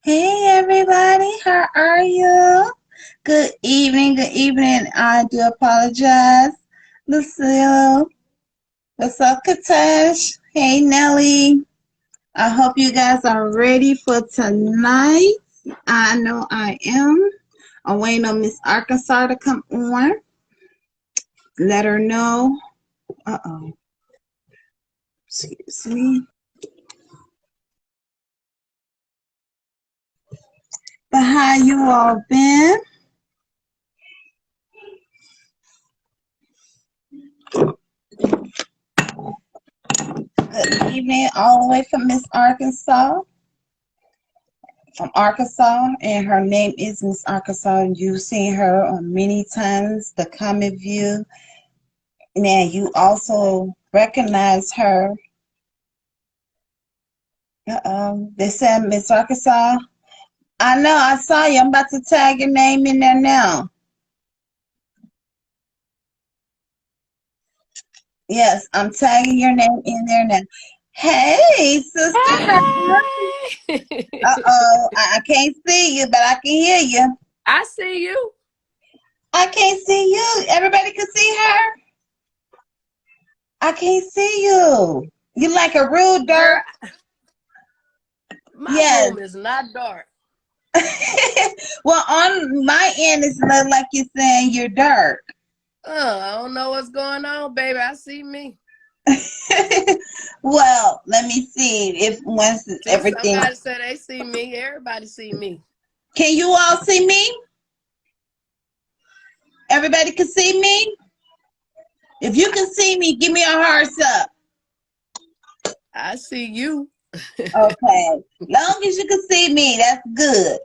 Hey everybody, how are you? Good evening, good evening. I do apologize. Lucille, what's up, Katash? Hey Nelly. I hope you guys are ready for tonight. I know I am. I'm waiting on Miss Arkansas to come on. Let her know. Uh-oh. Excuse me. But how you all been? Good evening, all the way from Miss Arkansas. From Arkansas, and her name is Miss Arkansas. You've seen her on many times, the Comic View. Now you also recognize her. They said Miss Arkansas. I know, I saw you. I'm about to tag your name in there now. Yes, I'm tagging your name in there now. Hey, sister. Hey! I can't see you, but I can hear you. I see you. I can't see you. Everybody can see her. I can't see you. You like a real dark. Girl, my Yes. room is not dark. Well, on my end, it's not like you're saying you're dark. I don't know what's going on, baby. I see me. Well, let me see if once See, everything. somebody said they see me. Everybody see me. Can you all see me? Everybody can see me? If you can see me, give me a hearts up. I see you. Okay. Long as you can see me, that's good.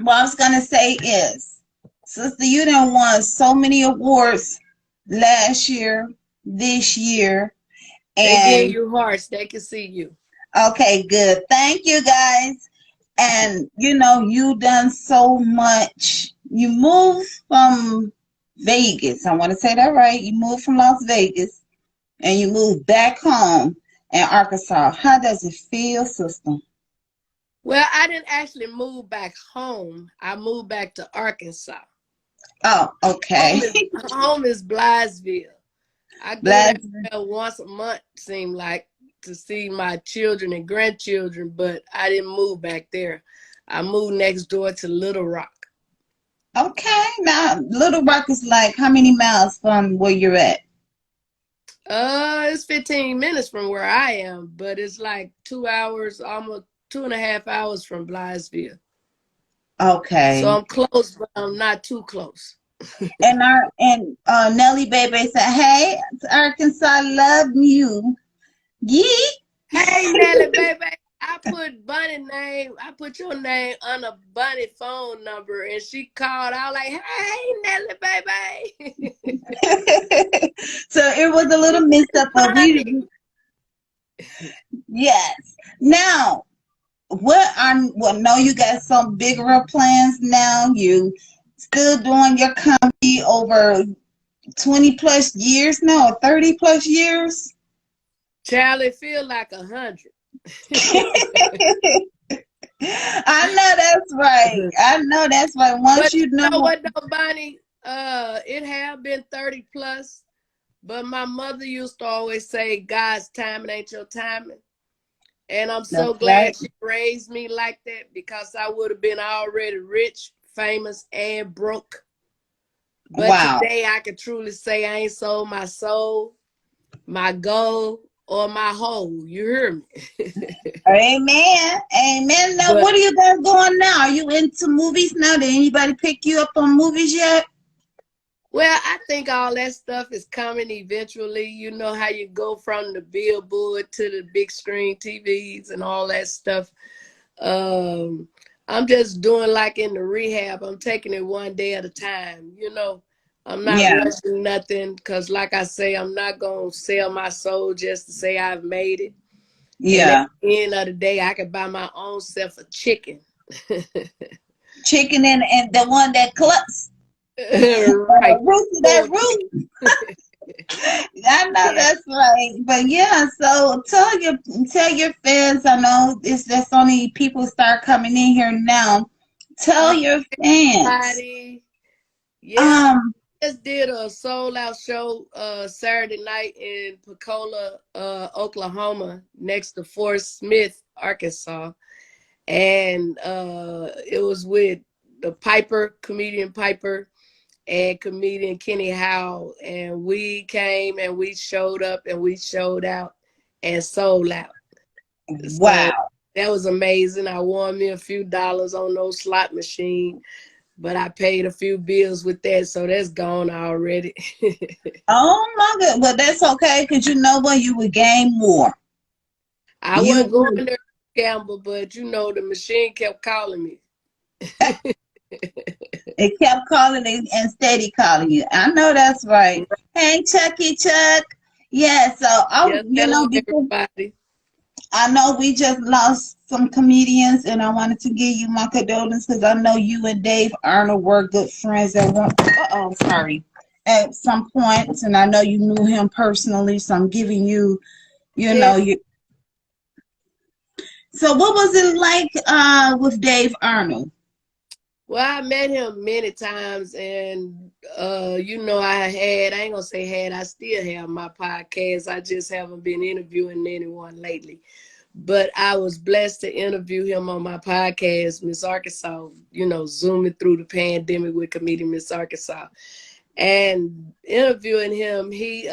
What I was gonna say is, sister, you done won so many awards last year, this year, They give and you hearts. They can see you. okay, good. Thank you guys. And you done so much. You moved from Vegas. I want to say that right. You moved from Las Vegas and you moved back home in Arkansas. How does it feel, sister? Well, I didn't actually move back home. I moved back to Arkansas. Oh, okay. Home is Blythesville. I go Bless. there once a month, seem like, to see my children and grandchildren, but I didn't move back there. I moved next door to Little Rock. Okay. Now, Little Rock is like how many miles from where you're at? It's 15 minutes from where I am, but it's like 2 hours, almost 2.5 hours from Blythesville. So Okay. I'm close, but I'm not too close. And Nelly Baby said, "Hey, Arkansas, love you." Yee. Hey, Nelly, baby. I put your name on a Bunny phone number, and she called. I was like, hey, Nelly, baby. So it was a little messed up, but Bunny. yes. Now, well, no, you got some bigger plans now. You still doing your comedy over 20 plus years now, or 30 plus years? Charlie feel like 100. I know that's right. I know that's right. Once But you you know know. what though, Bunny? It have been 30 plus, but my mother used to always say, God's timing ain't your timing. And I'm so That's glad right. she raised me like that, because I would have been already rich, famous, and broke. But Wow. today I can truly say I ain't sold my soul, my goal, or my whole. You hear me? Amen. Amen. Now, But what are you guys doing now? Are you into movies now? Did anybody pick you up on movies yet? well, I think all that stuff is coming eventually. You know how you go from the billboard to the big screen TVs and all that stuff. Um, I'm just doing like in the rehab. I'm taking it one day at a time. I'm not Yeah. rushing nothing, because, like I say, I'm not going to sell my soul just to say I've made it. And at Yeah. the end of the day, I could buy my own self a chicken. Chicken and the one that clucks. Right. Rooster, that roost. I know Yeah. that's right. But yeah, so tell your fans. I know it's just only people start coming in here now. Tell your fans. Everybody. Yeah. Um, Just did a sold out show Saturday night in Pensacola, Oklahoma, next to Fort Smith, Arkansas. And it was with the comedian Piper, and comedian Kenny Howell. And we came and we showed up and we showed out and sold out. So wow. that was amazing. I won me a few dollars on those slot machine, but I paid a few bills with that, so that's gone already. Oh my God. Well, that's okay because you know what? You would gain more. I You wasn't going would. there to gamble, but the machine kept calling me. It kept calling and steady calling you. I know that's right. Hey, Chucky Chuck. Yeah. So Yes, hello before everybody. I know we just lost some comedians, and I wanted to give you my condolences because I know you and Dave Arnold were good friends at one. Sorry, at some point, and I know you knew him personally. So I'm giving you, you Yeah. know, you. So what was it like with Dave Arnold? Well, I met him many times, and I ain't gonna say had, I still have my podcast. I just haven't been interviewing anyone lately. But I was blessed to interview him on my podcast, Miss Arkansas, zooming through the pandemic with comedian Miss Arkansas. And interviewing him, he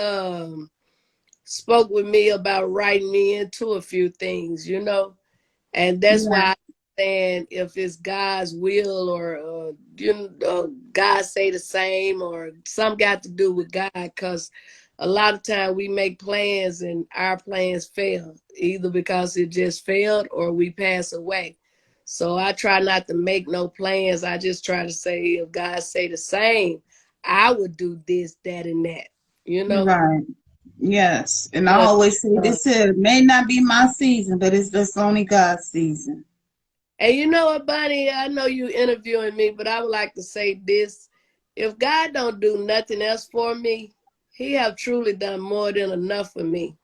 spoke with me about writing me into a few things. And that's Yeah, why I understand if it's God's will or God say the same or some got to do with God, because a lot of time we make plans and our plans fail, either because it just failed or we pass away. So I try not to make no plans. I just try to say, if God say the same, I would do this, that, and that, you know. right. Yes, and I But always say uh, this here may not be my season, but it's just only God's season. And you know what, Bonnie? I know you interviewing me, but I would like to say this. If God don't do nothing else for me, he have truly done more than enough for me.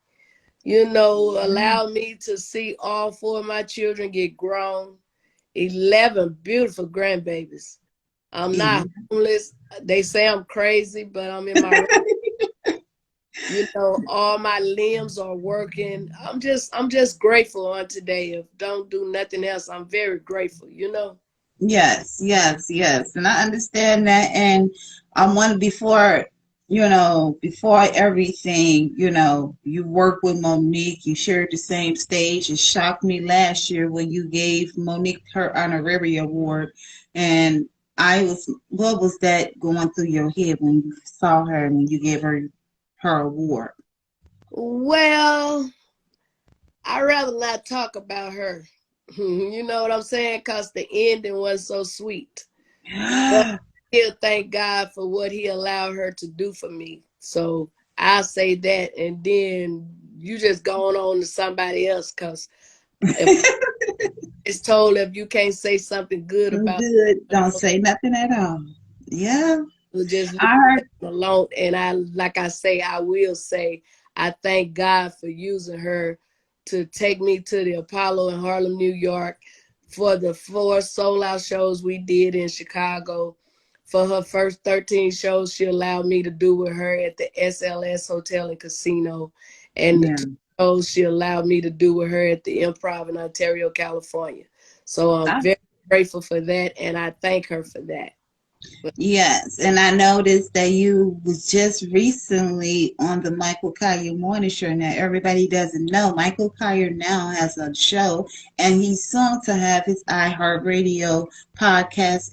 Allow me to see all four of my children get grown. 11 beautiful grandbabies. I'm not Yeah. homeless. They say I'm crazy, but I'm in my all my limbs are working. I'm just grateful on today. If don't do nothing else, I'm very grateful. Yes, yes, yes. And I understand that. And I want before everything, you work with Monique, you shared the same stage. It shocked me last year when you gave Monique her honorary award. And what was that going through your head when you saw her and when you gave her award? Well, I'd rather not talk about her. You know what I'm saying? Because the ending was so sweet. But I still thank God for what he allowed her to do for me. So I say that, and then you just going on to somebody else, because if it's told, if you can't say something good about Good. Don't someone else, say nothing at all. Yeah. you'll just leave I heard. that alone. And like I say, I will say, I thank God for using her to take me to the Apollo in Harlem, New York, for the 4 sold out shows we did in Chicago. For her first 13 shows, she allowed me to do with her at the SLS Hotel and Casino. And the Yeah. 2 shows she allowed me to do with her at the Improv in Ontario, California. So I'm very grateful for that, and I thank her for that. But Yes, and I noticed that you was just recently on the Michael Collier Morning Show. Now, everybody doesn't know Michael Collier now has a show, and he's soon to have his iHeartRadio podcast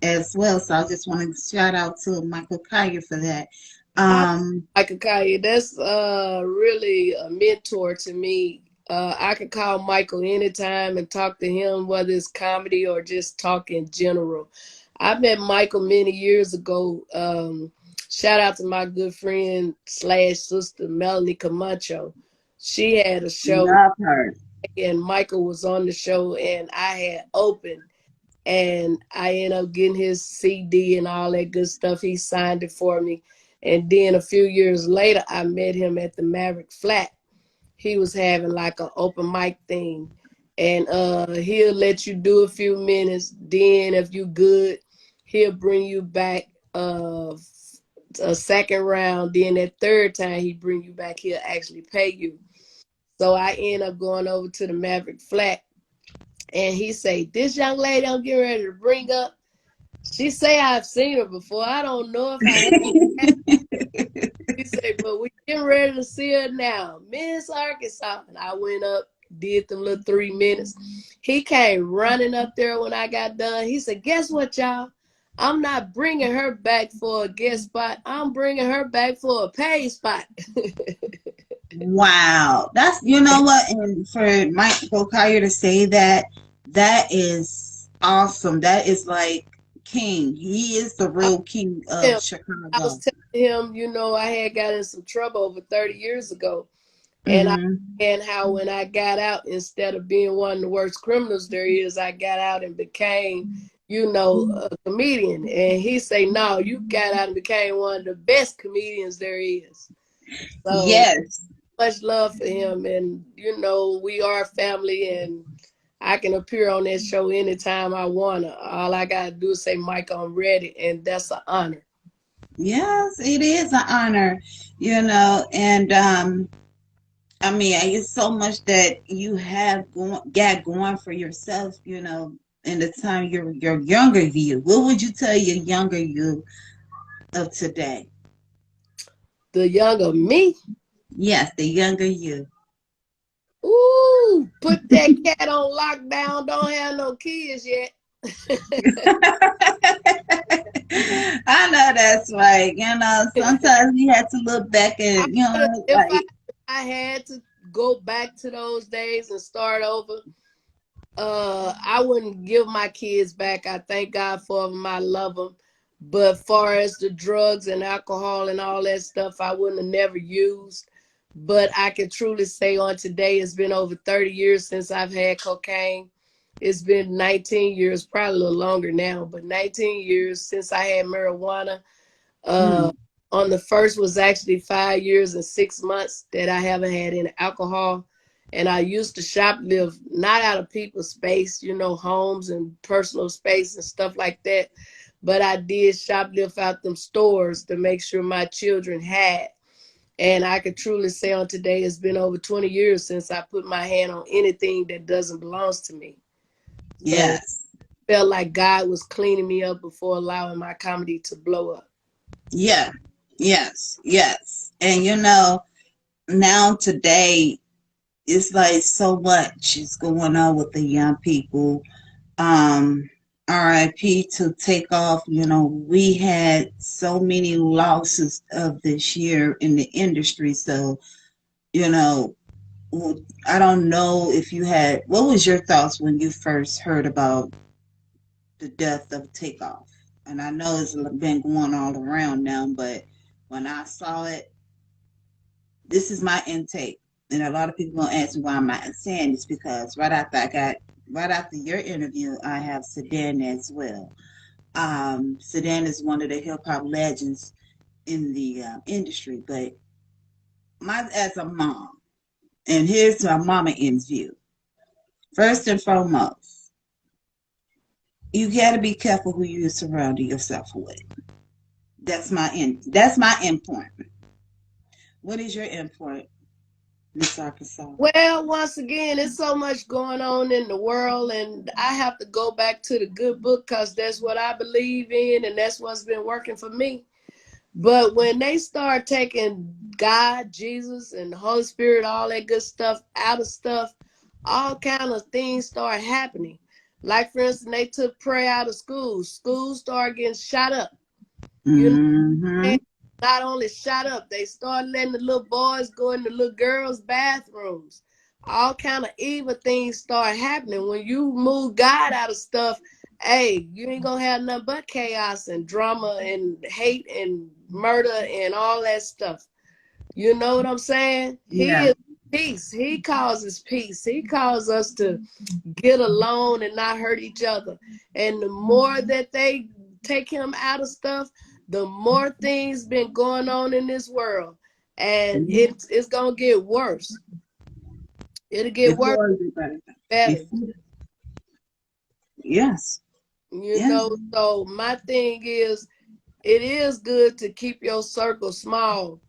as well. So I just want to shout out to Michael Collier for that. I Um, I could call you. That's really a mentor to me. I could call Michael anytime and talk to him, whether it's comedy or just talk in general. I met Michael many years ago. Shout out to my good friend slash sister Melanie Camacho. She had a show, love her. and Michael was on the show, and I had opened, and I ended up getting his CD and all that good stuff. He signed it for me. And then a few years later, I met him at the Maverick Flat. He was having like an open mic thing. And he'll let you do a few minutes. Then if you good, he'll bring you back a second round. Then that third time he bring you back, he'll actually pay you. So I end up going over to the Maverick Flat, and he say, "This young lady I'm getting ready to bring up, she say I've seen her before. I don't know if I have." He said, "But we getting ready to see her now, Miss Arkansas." And I went up, did them little 3 minutes. He came running up there when I got done. He said, "Guess what, y'all? I'm not bringing her back for a guest spot. I'm bringing her back for a paid spot." Wow. That's, you know what, and for Mike Bokayer to say that, that is awesome. That is like king. He is the real king of I was Chicago. telling him, I had got in some trouble over 30 years ago. Mm-hmm. And how when I got out, instead of being one of the worst criminals there is, I got out and became, a comedian. And he say, "No, you got out and became one of the best comedians there is." So Yes. much love for him. And, we are family, and I can appear on that show anytime I want to. All I got to do is say, "Mike, I'm ready." And that's an honor. Yes, it is an honor, and I mean, it's so much that you have got going for yourself, in the time your younger you. What would you tell your younger you of today? The younger me, Yes, the younger you. ooh, put that cat on lockdown. Don't have no kids yet. I know that's right. Sometimes you have to look back and, If like, I had to go back to those days and start over, I wouldn't give my kids back. I thank God for them. I love them. But far as the drugs and alcohol and all that stuff, I wouldn't have never used. But I can truly say on today, it's been over 30 years since I've had cocaine. It's been 19 years, probably a little longer now, but 19 years since I had marijuana. Uh, mm, on the first was actually 5 years and 6 months that I haven't had any alcohol. And I used to shoplift, not out of people's space, homes and personal space and stuff like that. But I did shoplift out them stores to make sure my children had. And I could truly say on today, it's been over 20 years since I put my hand on anything that doesn't belong to me. So yes, I felt like God was cleaning me up before allowing my comedy to blow up. yeah, yes, yes. And now today, it's like so much is going on with the young people. Um, RIP to Takeoff. We had so many losses of this year in the industry. So, you know, I don't know if you had, what was your thoughts when you first heard about the death of Takeoff? And I know it's been going all around now, but when I saw it, this is my intake. And a lot of people gonna ask me why I'm not saying this, because right after your interview, I have Sedan as well. Sedan is one of the hip hop legends in the industry, but as a mom, and here's my mama ends view. First and foremost, you got to be careful who you surround yourself with. That's my end. That's my end point. What is your end point, Miss Arkansas? Well, once again, there's so much going on in the world, and I have to go back to the good book because that's what I believe in, and that's what's been working for me. But when they start taking God, Jesus, and the Holy Spirit, all that good stuff out of stuff, all kind of things start happening. Like, for instance, they took prayer out of schools. Schools started getting shot up. You know, Mm-hmm. not only shot up, they started letting the little boys go in the little girls' bathrooms. All kind of evil things start happening. When you move God out of stuff, hey, you ain't gonna have nothing but chaos and drama and hate and murder and all that stuff. You know what I'm saying? He Yeah. is peace. He causes peace. He calls us to get along and not hurt each other. And the more that they take him out of stuff, the more things been going on in this world, and Mhm. it's gonna get worse. It'll get worse, Before everybody. better. Before, yes. You Yes. know, so my thing is, it is good to keep your circle small,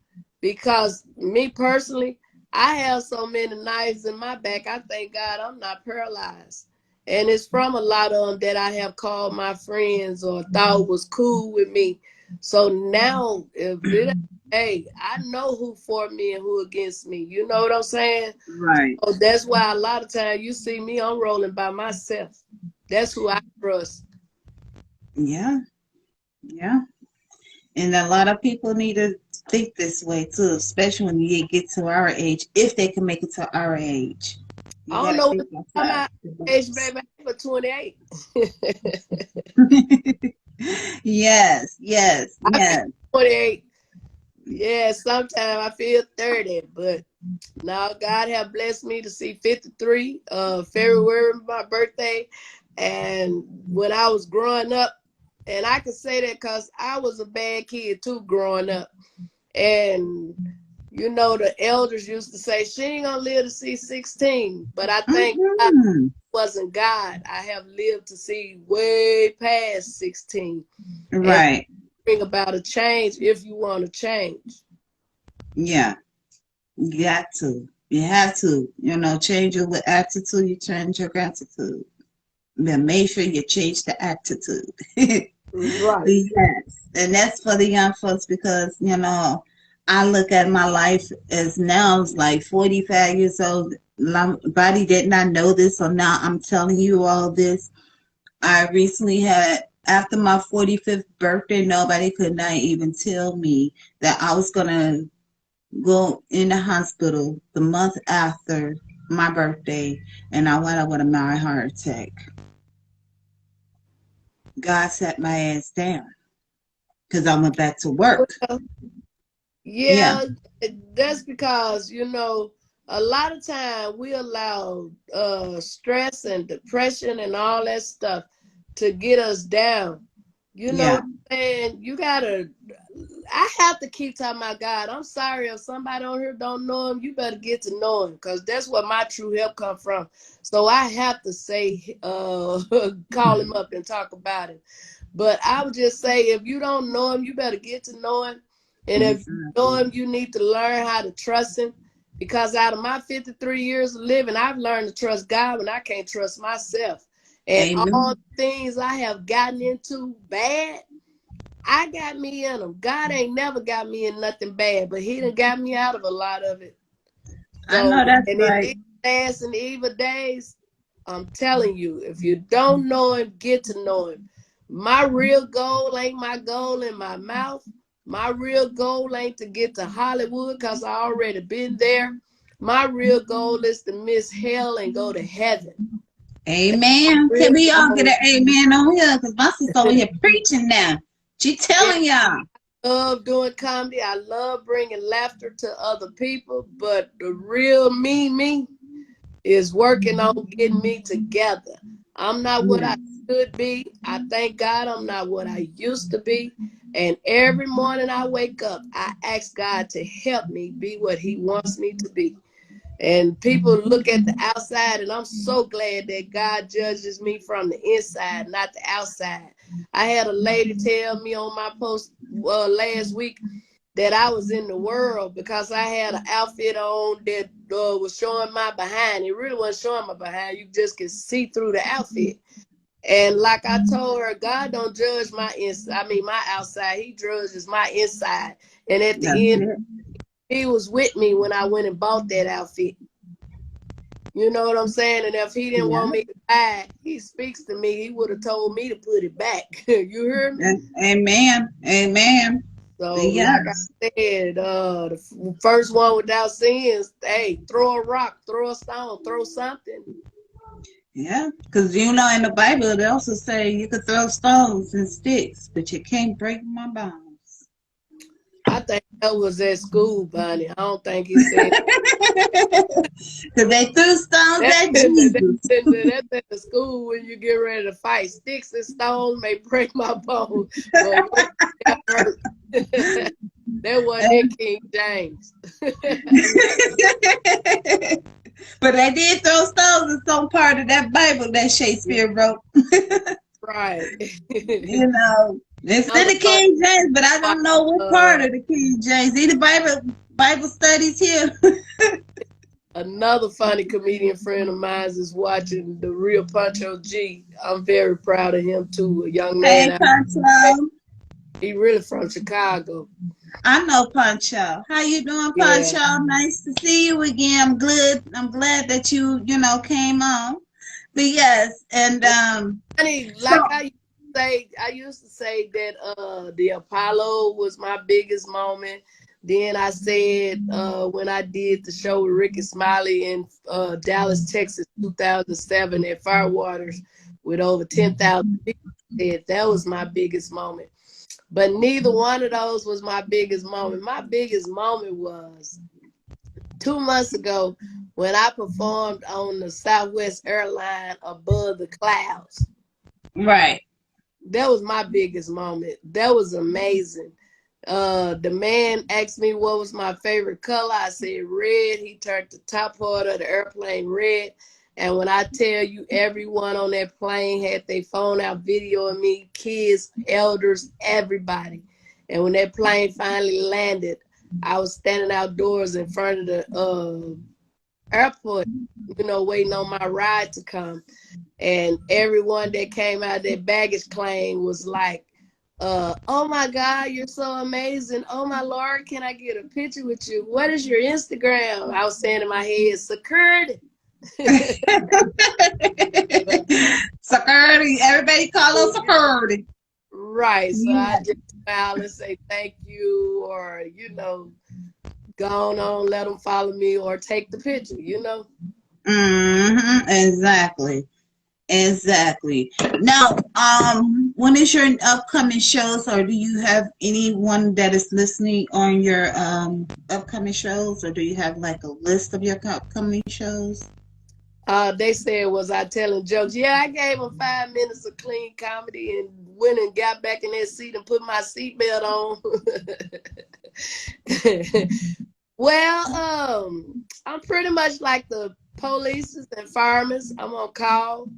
because me personally, I have so many knives in my back. I thank God I'm not paralyzed. And it's from a lot of them that I have called my friends or thought was cool with me. So now, if it, hey, I know who for me and who against me. You know what I'm saying? Right. So that's why a lot of times you see me, I'm rolling by myself. That's who I trust. Yeah. Yeah. And a lot of people need to think this way too, especially when you get to our age, if they can make it to our age. I You don't got to know think what I'm outside at the age, box. baby. I'm for 28. Yes, yes, I feel yes. 28. Yeah, sometimes I feel 30, but now God have blessed me to see 53. February my birthday, and when I was growing up, and I can say that because I was a bad kid too growing up, and you know the elders used to say she ain't gonna live to see 16, but I think God Hmm. wasn't God. I have lived to see way past 16, and Right. bring about a change if you want to change. Yeah. You got to. You have to. Change your attitude, you change your gratitude. Then make sure you change the attitude. Right. Yes. And that's for the young folks because, I look at my life as now it's like 45 years old. Body did not know this, so now I'm telling you all this. I recently had, after my 45th birthday, nobody could not even tell me that I was going to go in the hospital the month after my birthday, and I went up with a mild heart attack. God set my ass down because I went back to work. Well, Yeah. yeah, that's because, a lot of time we allow stress and depression and all that stuff to get us down. You know Yeah. what I'm saying? I have to keep talking about God. I'm sorry if somebody on here don't know him, you better get to know him, because that's where my true help come from. So I have to say, call him up and talk about it. But I would just say, if you don't know him, you better get to know him. And if you know Exactly. him, you need to learn how to trust him. Because out of my 53 years of living, I've learned to trust God when I can't trust myself. And all Amen. the things I have gotten into bad, I got me in them. God ain't never got me in nothing bad, but he done got me out of a lot of it. I So, know that's and in right. these last and evil days, I'm telling you, if you don't know him, get to know him. My real goal ain't my goal in my mouth. My real goal ain't to get to Hollywood because I already been there. My real goal is to miss hell and go to heaven. Amen. Real Can we all get goal. an amen on here? Because my sister over here preaching now. She Yeah, telling y'all. I love doing comedy. I love bringing laughter to other people. But the real me is working on getting me together. I'm not what Yeah. I should be. I thank God I'm not what I used to be. And every morning I wake up, I ask God to help me be what he wants me to be. And people look at the outside, and I'm so glad that God judges me from the inside, not the outside. I had a lady tell me on my post last week that I was in the world because I had an outfit on that was showing my behind. It really wasn't showing my behind. You just could see through the outfit. And like I told her, God don't judge my inside. I mean, my outside. He judges my inside. And at That's the end, it. he was with me when I went and bought that outfit. You know what I'm saying? And if he didn't Yeah. want me to buy it, he speaks to me. He would have told me to put it back. You heard me? Amen. Amen. So, like I Yes. said, the first one without sins, hey, throw a rock, throw a stone, throw something. Yeah. Because in the Bible they also say you could throw stones and sticks, but you can't break my bones. I thank That was at school, Bonnie. I don't think he said Because they threw stones that. at Jesus. That's at the school when you get ready to fight. Sticks and stones may break my bones, but words never hurt. That wasn't in King James. But they did throw stones in some part of that Bible that Shakespeare wrote. Right. You know, it's in Another the King James, but I don't know what part uh, of the King James. Either Bible studies here. another funny comedian friend of mine is watching The Real Pancho G. I'm very proud of him too. A young Hey, man. Pancho. He really from Chicago. I know Pancho. How you doing, Yeah. Pancho? Nice to see you again. I'm good. I'm glad that you know, came on. But yes, and Funny, so like I used to say that the Apollo was my biggest moment. Then I said when I did the show with Ricky Smiley in Dallas, Texas, 2007 at Firewaters with over 10,000 people, said that was my biggest moment. But neither one of those was my biggest moment. My biggest moment was 2 months ago when I performed on the Southwest Airline Above the Clouds. right. That was my biggest moment. That was amazing. The man asked me what was my favorite color. I said red. He turned the top part of the airplane red. And when I tell you, everyone on that plane had their phone out videoing me, kids, elders, everybody. And when that plane finally landed, I was standing outdoors in front of the airport, waiting on my ride to come. And everyone that came out of that baggage claim was like, oh my God, you're so amazing. Oh my Lord, can I get a picture with you? What is your Instagram? I was saying in my head, security. Security. Everybody call us security. Right. So Yeah. I just smile and say thank you, or, go on, let them follow me or take the picture. Exactly. Exactly. Now, when is your upcoming shows, or do you have anyone that is listening on your upcoming shows, or do you have like a list of your upcoming shows? They said, was I telling jokes? Yeah, I gave them 5 minutes of clean comedy and went and got back in that seat and put my seatbelt on. Well, I'm pretty much like the police and firemen. I'm on call.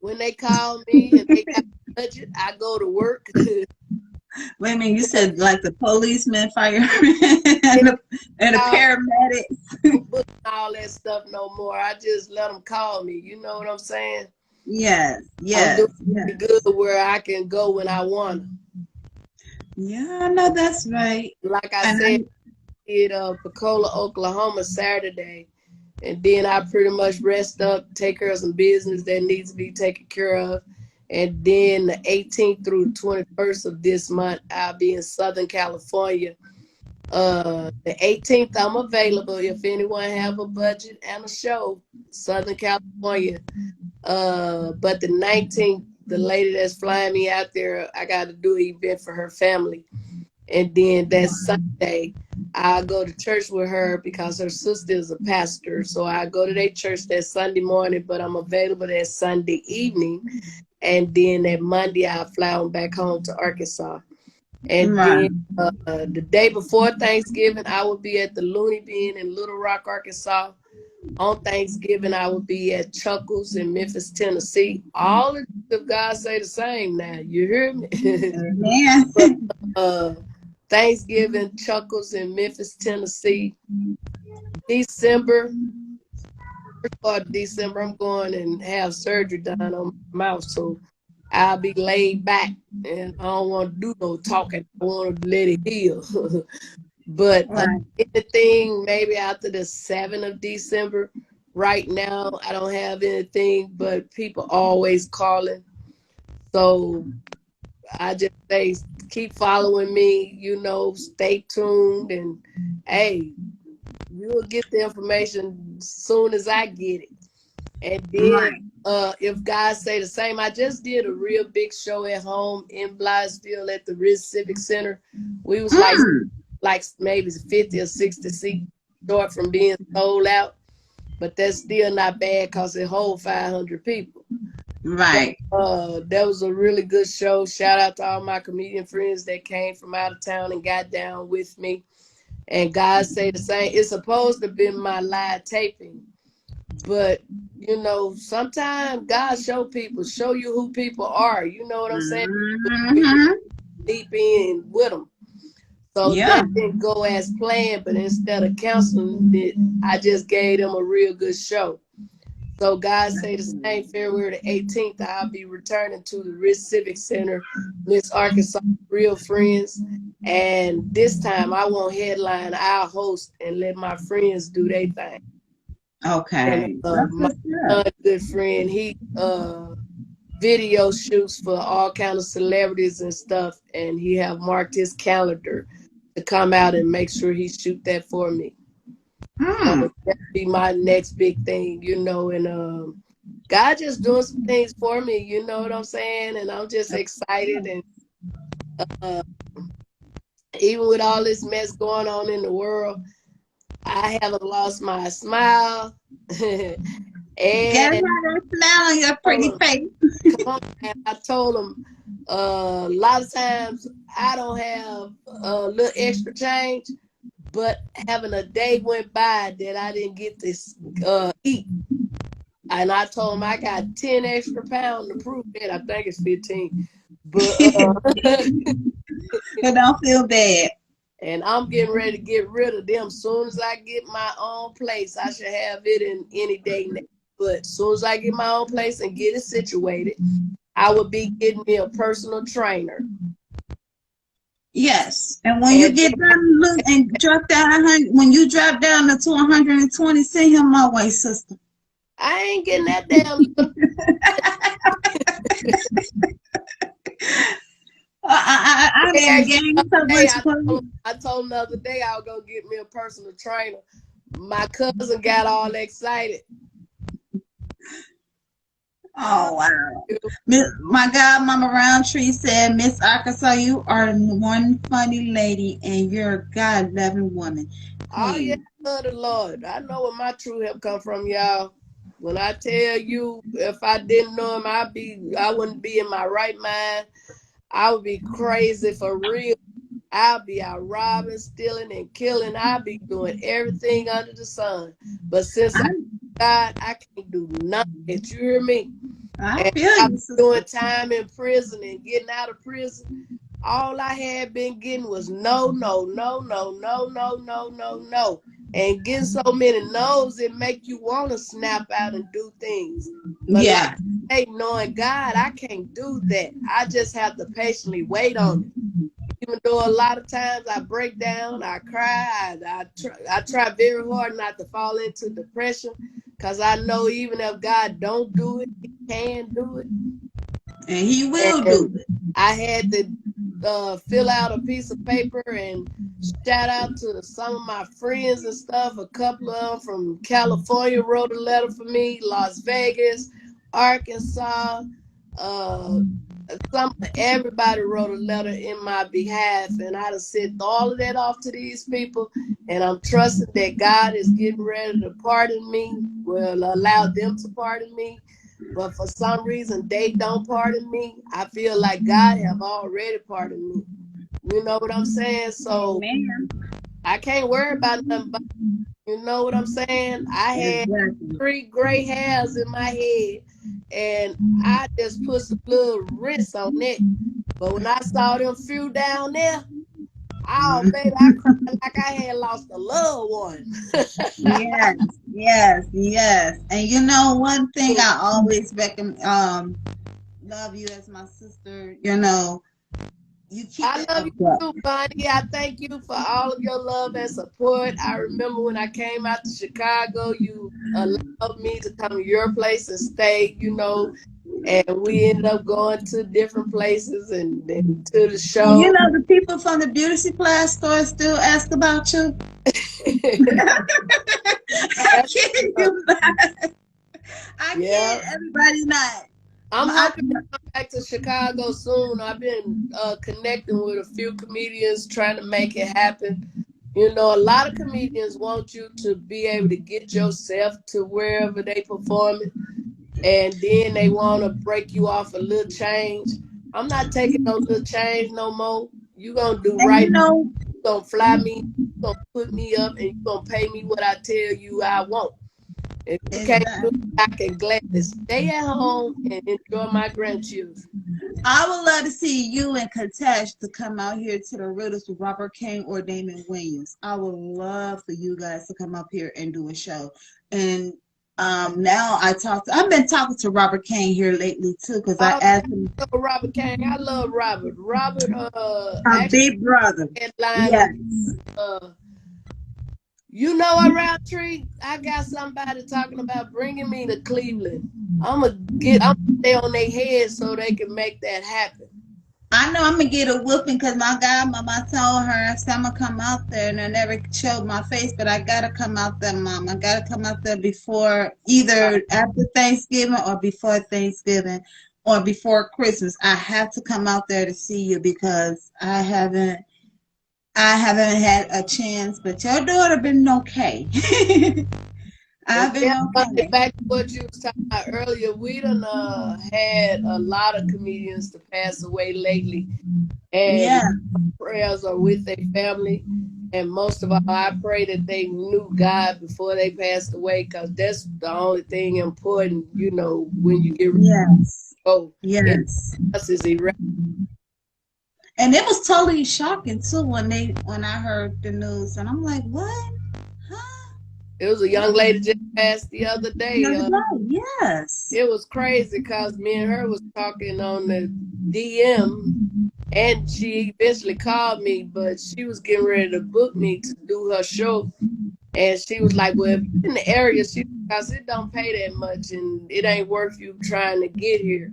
When they call me and they got a budget, I go to work. Wait a minute, you said like the policemen, firemen, and the paramedics. Booking all that stuff no more. I just let them call me. You know what I'm saying? Yes, I'm yes, doing yes. good where I can go when I want to. Yeah, I know that's right. Like I And said, I did Pecola, Oklahoma Saturday. And then I pretty much rest up, take care of some business that needs to be taken care of. And then the 18th through the 21st of this month, I'll be in Southern California. The 18th, I'm available if anyone have a budget and a show, Southern California. But the 19th, the lady that's flying me out there, I got to do an event for her family. And then that Sunday, I go to church with her because her sister is a pastor. So I go to their church that Sunday morning, but I'm available that Sunday evening. And then that Monday, I'll fly on back home to Arkansas. And right. then the day before Thanksgiving, I will be at the Looney Bin in Little Rock, Arkansas. On Thanksgiving, I will be at Chuckles in Memphis, Tennessee. All of God say the same now. You hear me? Man. Thanksgiving, Chuckles in Memphis, Tennessee. December, first part of December, I'm going and have surgery done on my mouth. So I'll be laid back and I don't want to do no talking. I want to let it heal. But Right. anything maybe after the 7th of December, right now, I don't have anything, but people always calling. So I just say, keep following me, stay tuned. And hey, you'll get the information as soon as I get it. And then if guys say the same, I just did a real big show at home in Blythesville at the Ritz Civic Center. We was like like maybe 50 or 60 seats short from being sold out. But that's still not bad because it holds 500 people. Right. That was a really good show. Shout out to all my comedian friends that came from out of town and got down with me. And God say the same. It's supposed to be my live taping, but you know, sometimes God show you who people are. You know what I'm saying? Mm-hmm. Deep in with them. So Yeah. that didn't go as planned, but instead of canceling it, I just gave them a real good show. So God say the same. February the 18th, I'll be returning to the Rich Civic Center, Miss Arkansas Real Friends. And this time I won't headline, I'll host and let my friends do their thing. Okay. And my good friend, he video shoots for all kind of celebrities and stuff, and he have marked his calendar to come out and make sure he shoot that for me. So that'd be my next big thing, you know, and God just doing some things for me, you know what I'm saying? And I'm just excited, and even with all this mess going on in the world, I haven't lost my smile. Get And that smile on your pretty face. Come on, man. I told them a lot of times I don't have a little extra change, but having a day went by that I didn't get this eat. And I told him I got 10 extra pounds to prove that. I think it's 15. But It don't feel bad. and I'm getting ready to get rid of them. Soon as I get my own place, I should have it in any day now. But as soon as I get my own place and get it situated, I would be getting me a personal trainer. Yes, and when you get done and drop down, when you drop down to 120, send him my way, sister. I ain't getting that damn. I didn't gain so much. I told him the other day I was gonna get me a personal trainer. My cousin got all excited. Oh wow! My godmama Roundtree said, "Miss Arkansas, you are one funny lady, and you're a God-loving woman." Oh yeah, love the Lord. I know where my true help come from, y'all. When I tell you, if I didn't know him, I wouldn't be in my right mind. I would be crazy for real. I'll be out robbing, stealing, and killing. I'll be doing everything under the sun. But since I God, I can't do nothing. You hear me? I feel you, sister. Doing time in prison and getting out of prison. All I had been getting was no. And getting so many no's, it make you want to snap out and do things. But yeah. Like, hey, knowing God, I can't do that. I just have to patiently wait on it. Even though a lot of times I break down, I cry, I try very hard not to fall into depression, because I know even if God don't do it, he can do it. And he will do it. I had to fill out a piece of paper and shout out to some of my friends and stuff. A couple of them from California wrote a letter for me, Las Vegas, Arkansas, everybody wrote a letter in my behalf, and I just sent all of that off to these people, and I'm trusting that God is getting ready to pardon me, will allow them to pardon me. But for some reason they don't pardon me. I feel like God have already pardoned me. You know what I'm saying? So I can't worry about nothing. But you know what I'm saying? I had 3 gray hairs in my head, and I just put some little rinse on it. But when I saw them few down there, oh baby, I cried like I had lost a loved one. yes. And you know, one thing I always recommend, love you as my sister. You know, you keep. I love you too, Bonnie. I thank you for all of your love and support. I remember when I came out to Chicago, you allowed me to come to your place and stay. You know. And we ended up going to different places and to the show. You know, the people from the beauty supply store still ask about you. I kid you not. I kid everybody not. I'm I, hoping to come back to Chicago soon. I've been connecting with a few comedians trying to make it happen. You know, a lot of comedians want you to be able to get yourself to wherever they performing, and then they want to break you off a little change. I'm not taking no little change no more. You gonna do and right. you know, You gonna fly me. You gonna put me up, and you gonna pay me what I tell you I want. If you is can't do that it, I can gladly stay at home and enjoy my grandchildren. I would love to see you and Katesh to come out here to the Riddles with Robert King or Damon Williams. I would love for you guys to come up here and do a show. And now I've been talking to Robert King here lately too, because I Oh, asked him Robert Kane. I love Robert. Robert her actually big brother. Yes. headlining you know around tree. I got somebody talking about bringing me to Cleveland. I'm gonna stay on their head so they can make that happen. I know I'm gonna get a whooping because my godmama told her so I'm gonna come out there, and I never showed my face, but I gotta come out there, mom. I gotta come out there before either after Thanksgiving or before Thanksgiving or before Christmas. I have to come out there to see you because I haven't had a chance, but your daughter been okay. But I've been yeah, okay. back to what you was talking about earlier, we done had a lot of comedians to pass away lately, and Yeah, prayers are with their family. And most of all, I pray that they knew God before they passed away, because that's the only thing important, you know, when you get ready yes, to go. It yes. else is irrelevant. And it was totally shocking too when I heard the news, and I'm like, what? Huh? It was a young lady just passed the other The day. other day, yes. It was crazy because me and her was talking on the DM, and she eventually called me, but she was getting ready to book me to do her show. And she was like, well, if you're in the area, because it don't pay that much and it ain't worth you trying to get here.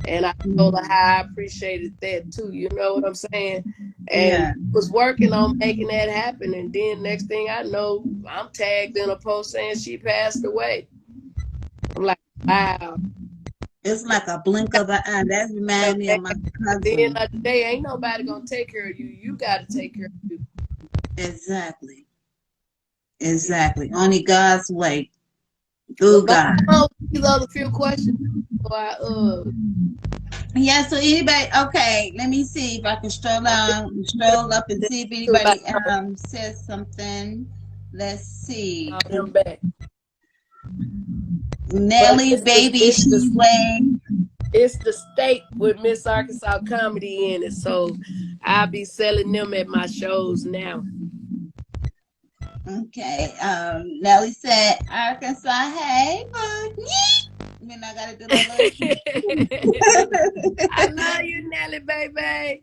And I told her how I appreciated that too. You know what I'm saying? And Yeah. was working on making that happen. And then next thing I know, I'm tagged in a post saying she passed away. I'm like, wow. It's like a blink of an eye. That At reminds me of my the end cousin. of the day, ain't nobody gonna take care of you. You gotta take care of you. Exactly. Exactly. Only God's way. But Through go God. on with these other few questions before Yeah, so anybody, okay, let me see if I can I stroll up and see if feel like anybody says something. Let's see. call him back. But Nelly Baby Sheway. it's the state with Miss Arkansas Comedy in it, so I'll be selling them at my shows now. Okay. Nelly said Arkansas, hey, boo. I mean, I gotta do that I little. love you, Nelly, baby.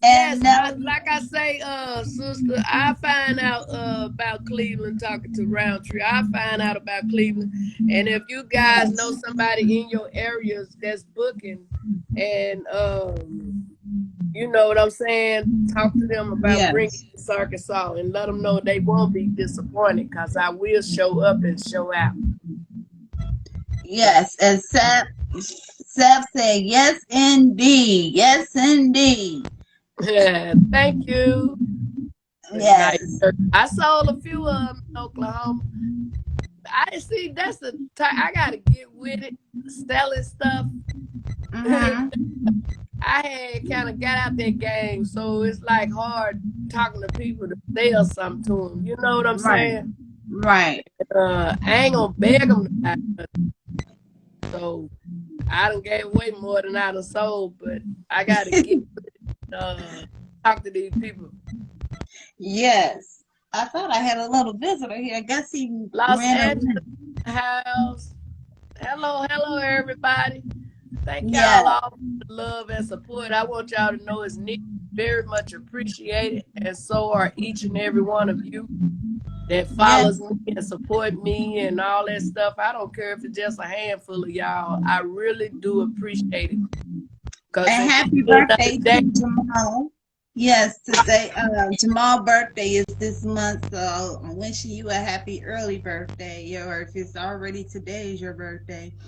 And Yes, Nelly, like I say, sister, I find out about Cleveland talking to Roundtree. I find out about Cleveland, and if you guys know yes, somebody in your areas that's booking, and you know what I'm saying, talk to them about bringing yes, this Arkansas and let them know they won't be disappointed, because I will show up and show out. yes. And Seth said, yes, indeed, yes, indeed, Thank you. Nice. yes, I sold a few of them in Oklahoma. I see that's the time I gotta get with it, selling stuff. I mm-hmm. had kind of got out that game, so it's like hard talking to people to sell something to them. You know what I'm Right, saying? right. I ain't gonna beg them to buy nothing. So I done gave away more than I done sold, but I gotta get talk to these people. Yes. I thought I had a little visitor here. I guess he Los ran Angeles away. house. Hello, everybody. Thank y'all Yes, all for the love and support. I want y'all to know it's very much appreciated, and so are each and every one of you that yes. follows me and support me and all that stuff. I don't care if it's just a handful of y'all. I really do appreciate it. Because And at happy the end of the birthday day, to Jamal. Yes, today Jamal's birthday is this month, so I'm wishing you a happy early birthday. Or if it's already today is your birthday, you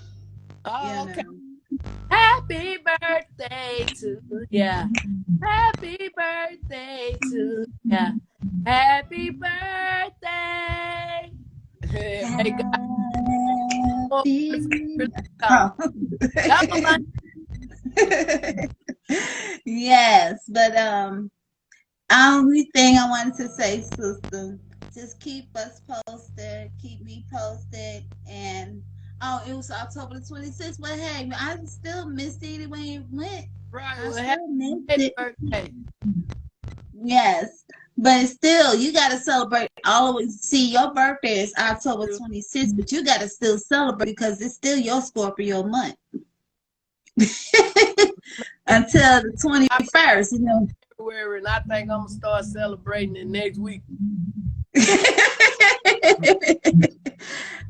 oh, okay. know. Happy birthday to ya. Happy birthday to ya. Happy birthday. May God more Happy. come. Oh. Come on. Yes, but only thing I wanted to say, sister, just keep us posted, keep me posted, and oh, it was October the 26th. But hey, I still missed it when it went. Right. I Well, happy still missed it. birthday. Yes, but still, you gotta celebrate. Always see your birthday is October You. 26th, but you gotta still celebrate because it's still your Scorpio month until the My 21st. You know. February, and I think I'm gonna start celebrating it next week.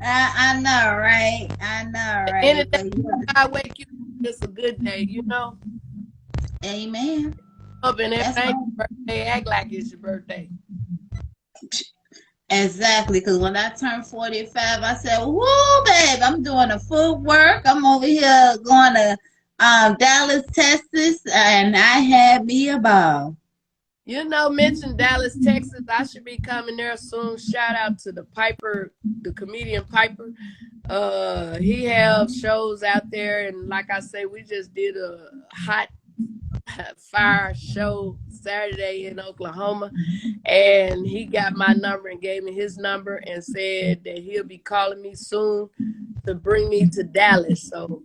I know, right? I know, Any right? day But yeah. I wake you, it's a good day, you know. Amen. Up and if it That's ain't right. your birthday, act like it's your birthday. Exactly. Because when I turned 45, I said, whoa, babe, I'm doing a footwork. I'm over here going to Dallas, Texas, and I had me a ball. You know, mention Dallas, Texas. I should be coming there soon. Shout out to the Piper, the comedian Piper. He have shows out there, and like I say, we just did a hot fire show Saturday in Oklahoma, and he got my number and gave me his number and said that he'll be calling me soon to bring me to Dallas. So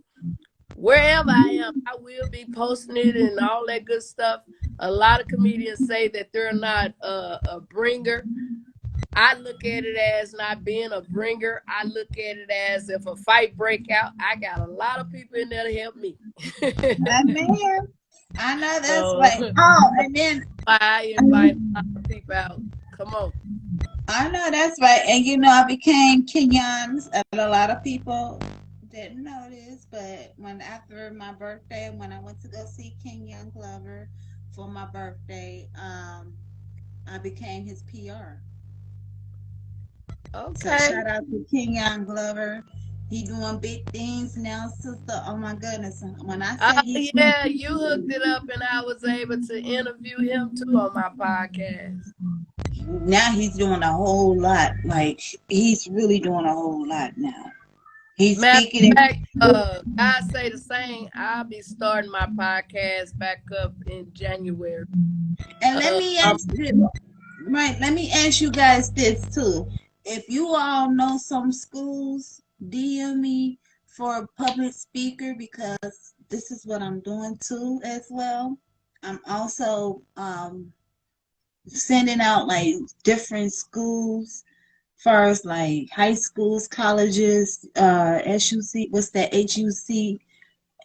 wherever I am, I will be posting it and all that good stuff. A lot of comedians say that they're not a bringer. I look at it as not being a bringer. I look at it as if a fight break out, I got a lot of people in there to help me. Amen. I know that's right. So Oh, and then I invite a lot of people out. Come on. I know that's right. And you know, I became Kenyans, and a lot of people didn't know this, but when after my birthday, when I went to go see Kenyon Glover for my birthday, I became his PR. So Okay. shout out to Kenyon Glover. He doing big things now, sister. Oh my goodness. When I Oh say he's yeah, you hooked it up and I was able to interview him too on my podcast. now he's doing a whole lot. Like he's really doing a whole lot now. He's Matter speaking of in fact, God say the same. I'll be starting my podcast back up in January. and let me Um, ask you, right, let me ask you guys this too. If you all know some schools, DM me for a public speaker because this is what I'm doing too as well. I'm also sending out like different schools first, like high schools, colleges, SUC, what's that?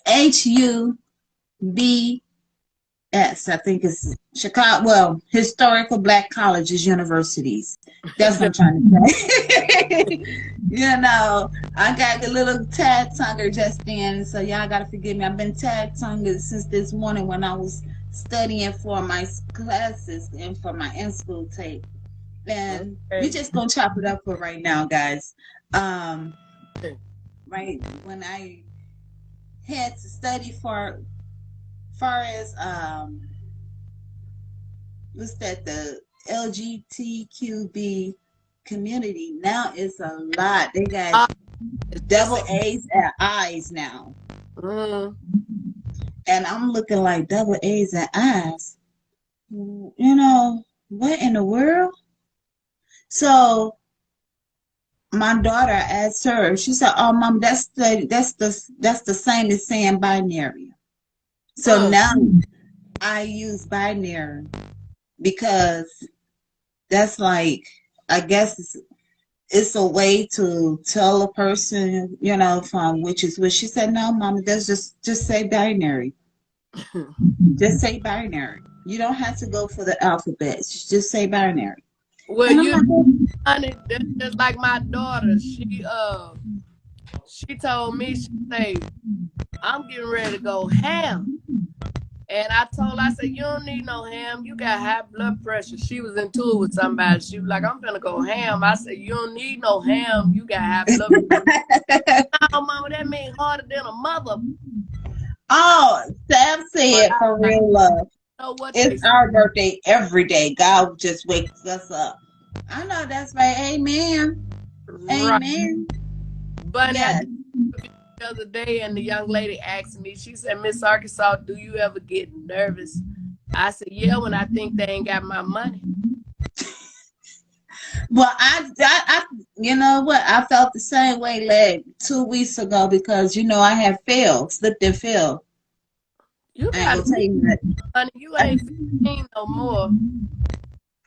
HUB Yes, I think it's Chicago. Well, historical black colleges, universities. That's what I'm trying to say. You know, I got the little tag tonguer just then, so y'all gotta forgive me. I've been tag tonguer since this morning when I was studying for my classes and for my in school tape. And we okay. just gonna chop it up for right now, guys. Um, right when I had to study for far as what's that, the LGBTQB community now it's a lot. They got Uh, double listen, A's and I's now. mm, And I'm looking like double A's and I's. You know, what in the world? So my daughter asked her, she said, "Oh mom, that's the same as saying binary." So mm. now I use binary because that's like I guess it's a way to tell a person, from which is which. She said, "No, mama, that's just say binary. Just say binary. You don't have to go for the alphabet. Just say binary." Well, And I'm you know, like, honey, that's just like my daughter. She told me, she say, I'm getting ready to go ham. And I told her, I said, you don't need no ham. You got high blood pressure. She was into it with somebody. She was like, I'm gonna go ham. I said, you don't need no ham. You got high blood pressure. Oh, mama, that means harder than a mother. Oh, Sam But said I for real love. know what they It's say. our birthday every day. God just wakes us up. I know that's right. Amen. Right. Amen. Bunny, I Yes. did the other day, and the young lady asked me, she said, Miss Arkansas, do you ever get nervous? I said, yeah, when I think they ain't got my money. Well, you know what? I felt the same way like 2 weeks ago because I have failed, slipped and fell. You I ain't got gonna tell you that. money. You ain't 15 no more.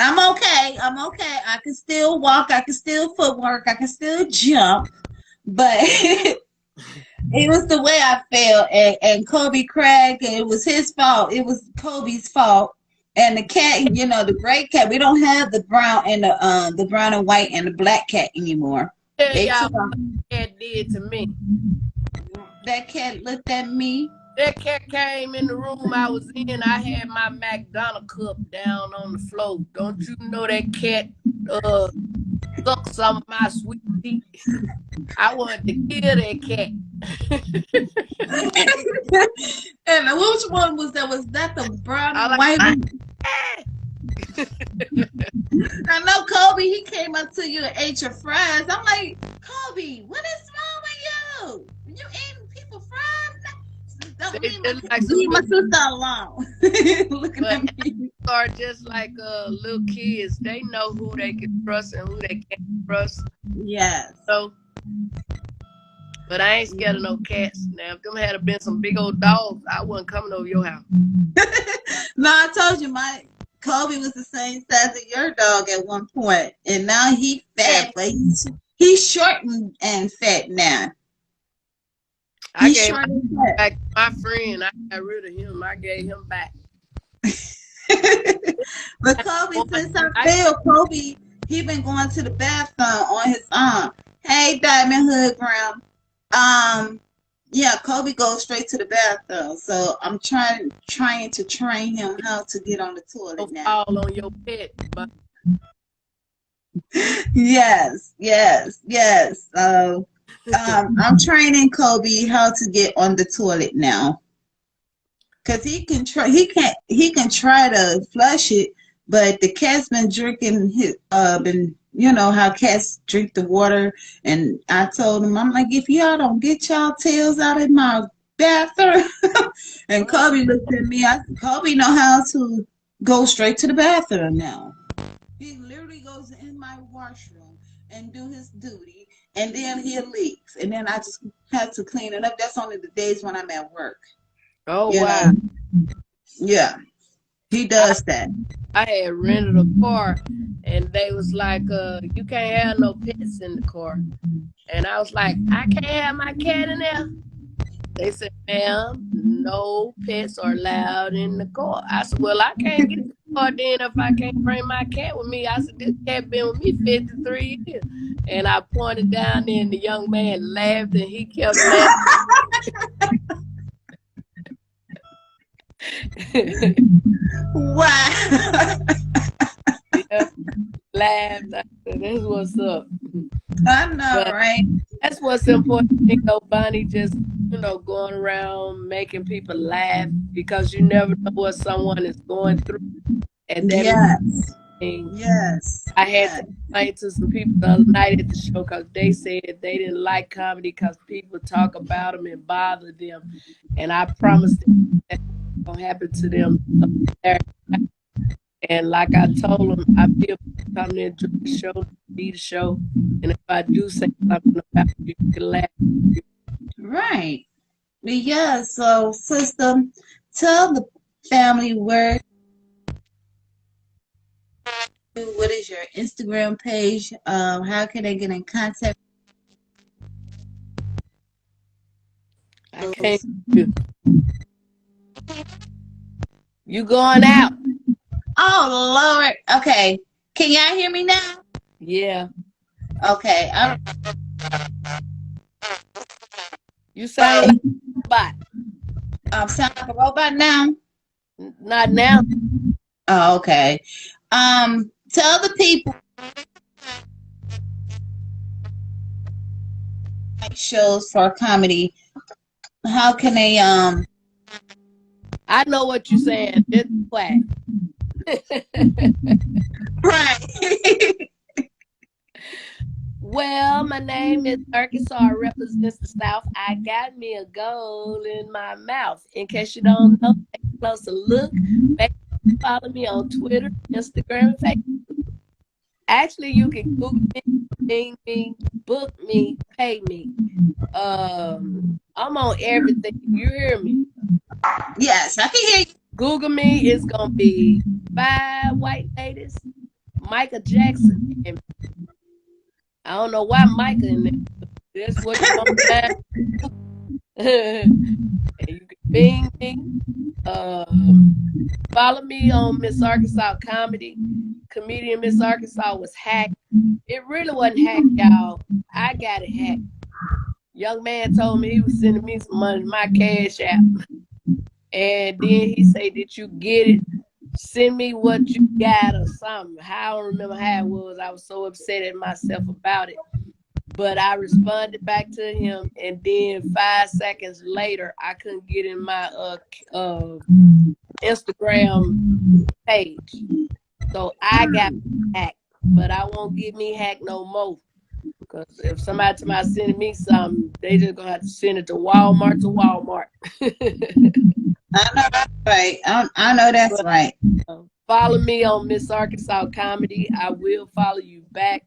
I'm okay. I'm okay. I can still walk. I can still footwork. I can still jump. But it was the way I felt. And Kobe Craig, and it was his fault. It was Kobe's fault. And the cat, the gray cat. We don't have the brown and white and the black cat anymore. Tell They y'all took what that cat did to me. that cat looked at me. That cat came in the room I was in. I had my McDonald cup down on the floor. Don't you know that cat uh sucked some of my sweet tea? I wanted to kill that cat. And which one was that? Was that the brown I and like, white ah! one? I know Kobe, he came up to you and ate your fries. I'm like, Kobe, what is wrong with you? You eating people fries? Don't They just like some leave my little, sister alone. Looking but at me. are just like little kids. They know who they can trust and who they can't trust. Yes. So, but I ain't scared of no cats. Now, if them had been some big old dogs, I wasn't coming over your house. No, I told you my Kobe was the same size as your dog at one point, and now he Yeah, fat, but he's short and fat now. I He's gave short my and fat. back to my friend. I got rid of him. I gave him back. But Kobe, since I I failed, Kobe, he been going to the bathroom on his own. Hey, Diamond Hood Ground. Yeah, Kobe goes straight to the bathroom. So I'm trying to train him how to get on the toilet don't now. fall on your pet, but Yes, yes, yes. So I'm training Kobe how to get on the toilet now. Cause he can try to flush it, but the cat's been drinking his been how cats drink the water, and I told him, I'm like, if y'all don't get y'all tails out of my bathroom. And Kobe looked at me. Kobe know how to go straight to the bathroom now. He literally goes in my washroom and do his duty, and then he leaves, and then I just have to clean it up. That's only the days when I'm at work. oh You know, wow. yeah, he I does that. I had rented a car and they was like, you can't have no pets in the car. And I was like, I can't have my cat in there. They said, ma'am, no pets are allowed in the car. I said, well, I can't get the car then if I can't bring my cat with me. I said, this cat been with me 53 years. And I pointed down there and the young man laughed and he kept laughing. Wow. Yeah, laughed. I said, that's what's up. I know, But right? that's what's important. You know, Bonnie, just, going around making people laugh because you never know what someone is going through. And that Yes, means yes, I had yes. to explain to some people the other night at the show because they said they didn't like comedy because people talk about them and bother them. And I promised them that going to happen to them. And like I told them, I feel come to enjoy the show, be the show. And if I do say something about you, you can laugh. Right. But yeah, so sister, tell the family what is your Instagram page? How can they get in contact I with can't. those? You going out? Oh Lord. Okay. Can y'all hear me now? Yeah. Okay. You sound like a robot. I'm sound like a robot now. Not now. Oh, okay. Tell the people shows for comedy. How can they I know what you're saying. It's quack. Right. Well, my name is Arkansas, represents the South. I got me a goal in my mouth. In case you don't know, take a closer look. Make sure you follow me on Twitter, Instagram, and Facebook. Actually, you can Google me, Bing me, book me, pay me. I'm on everything. You hear me? Yes, I can hear you. Google me. It's gonna be 5 white ladies, Michael Jackson, and I don't know why Micah in there. That's what you're gonna find. And you can Bing me. Follow me on Miss Arkansas Comedy. Comedian Miss Arkansas was hacked. It really wasn't hacked, y'all. I got it hacked. Young man told me he was sending me some money, my Cash App. And then he said, "Did you get it? Send me what you got or something." I don't remember how it was. I was so upset at myself about it. But I responded back to him, and then 5 seconds later, I couldn't get in my Instagram page. So I got hacked, but I won't get me hacked no more. Because if somebody sending me something, they just gonna have to send it to Walmart I know that's right. I know that's But, right. Follow me on Miss Arkansas Comedy. I will follow you back.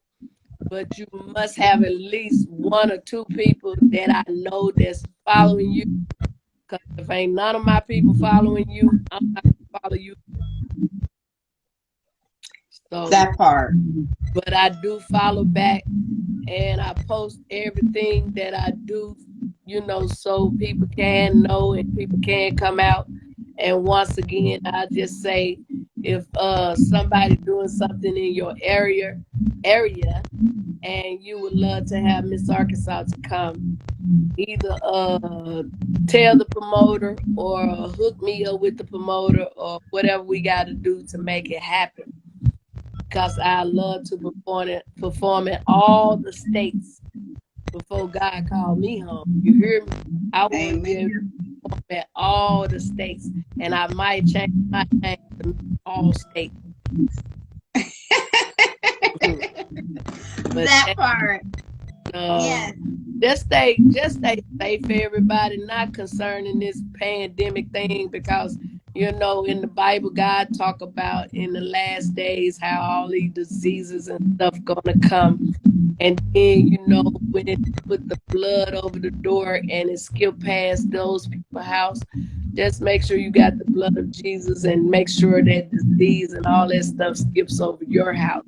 But you must have at least 1 or 2 people that I know that's following you. Because if ain't none of my people following you, I'm not gonna follow you. So That part. But I do follow back, and I post everything that I do, so people can know and people can come out. And once again, I just say, if somebody doing something in your area, and you would love to have Miss Arkansas to come, either tell the promoter or hook me up with the promoter or whatever we got to do to make it happen. Because I love to perform in all the states before God called me home. You hear me? I want to be able to perform at all the states, and I might change my name to all states. That part. Yeah. Just stay safe for everybody, not concerning this pandemic thing, because in the Bible, God talk about in the last days how all these diseases and stuff gonna come. And then, when it put the blood over the door and it skipped past those people's house, just make sure you got the blood of Jesus and make sure that disease and all that stuff skips over your house.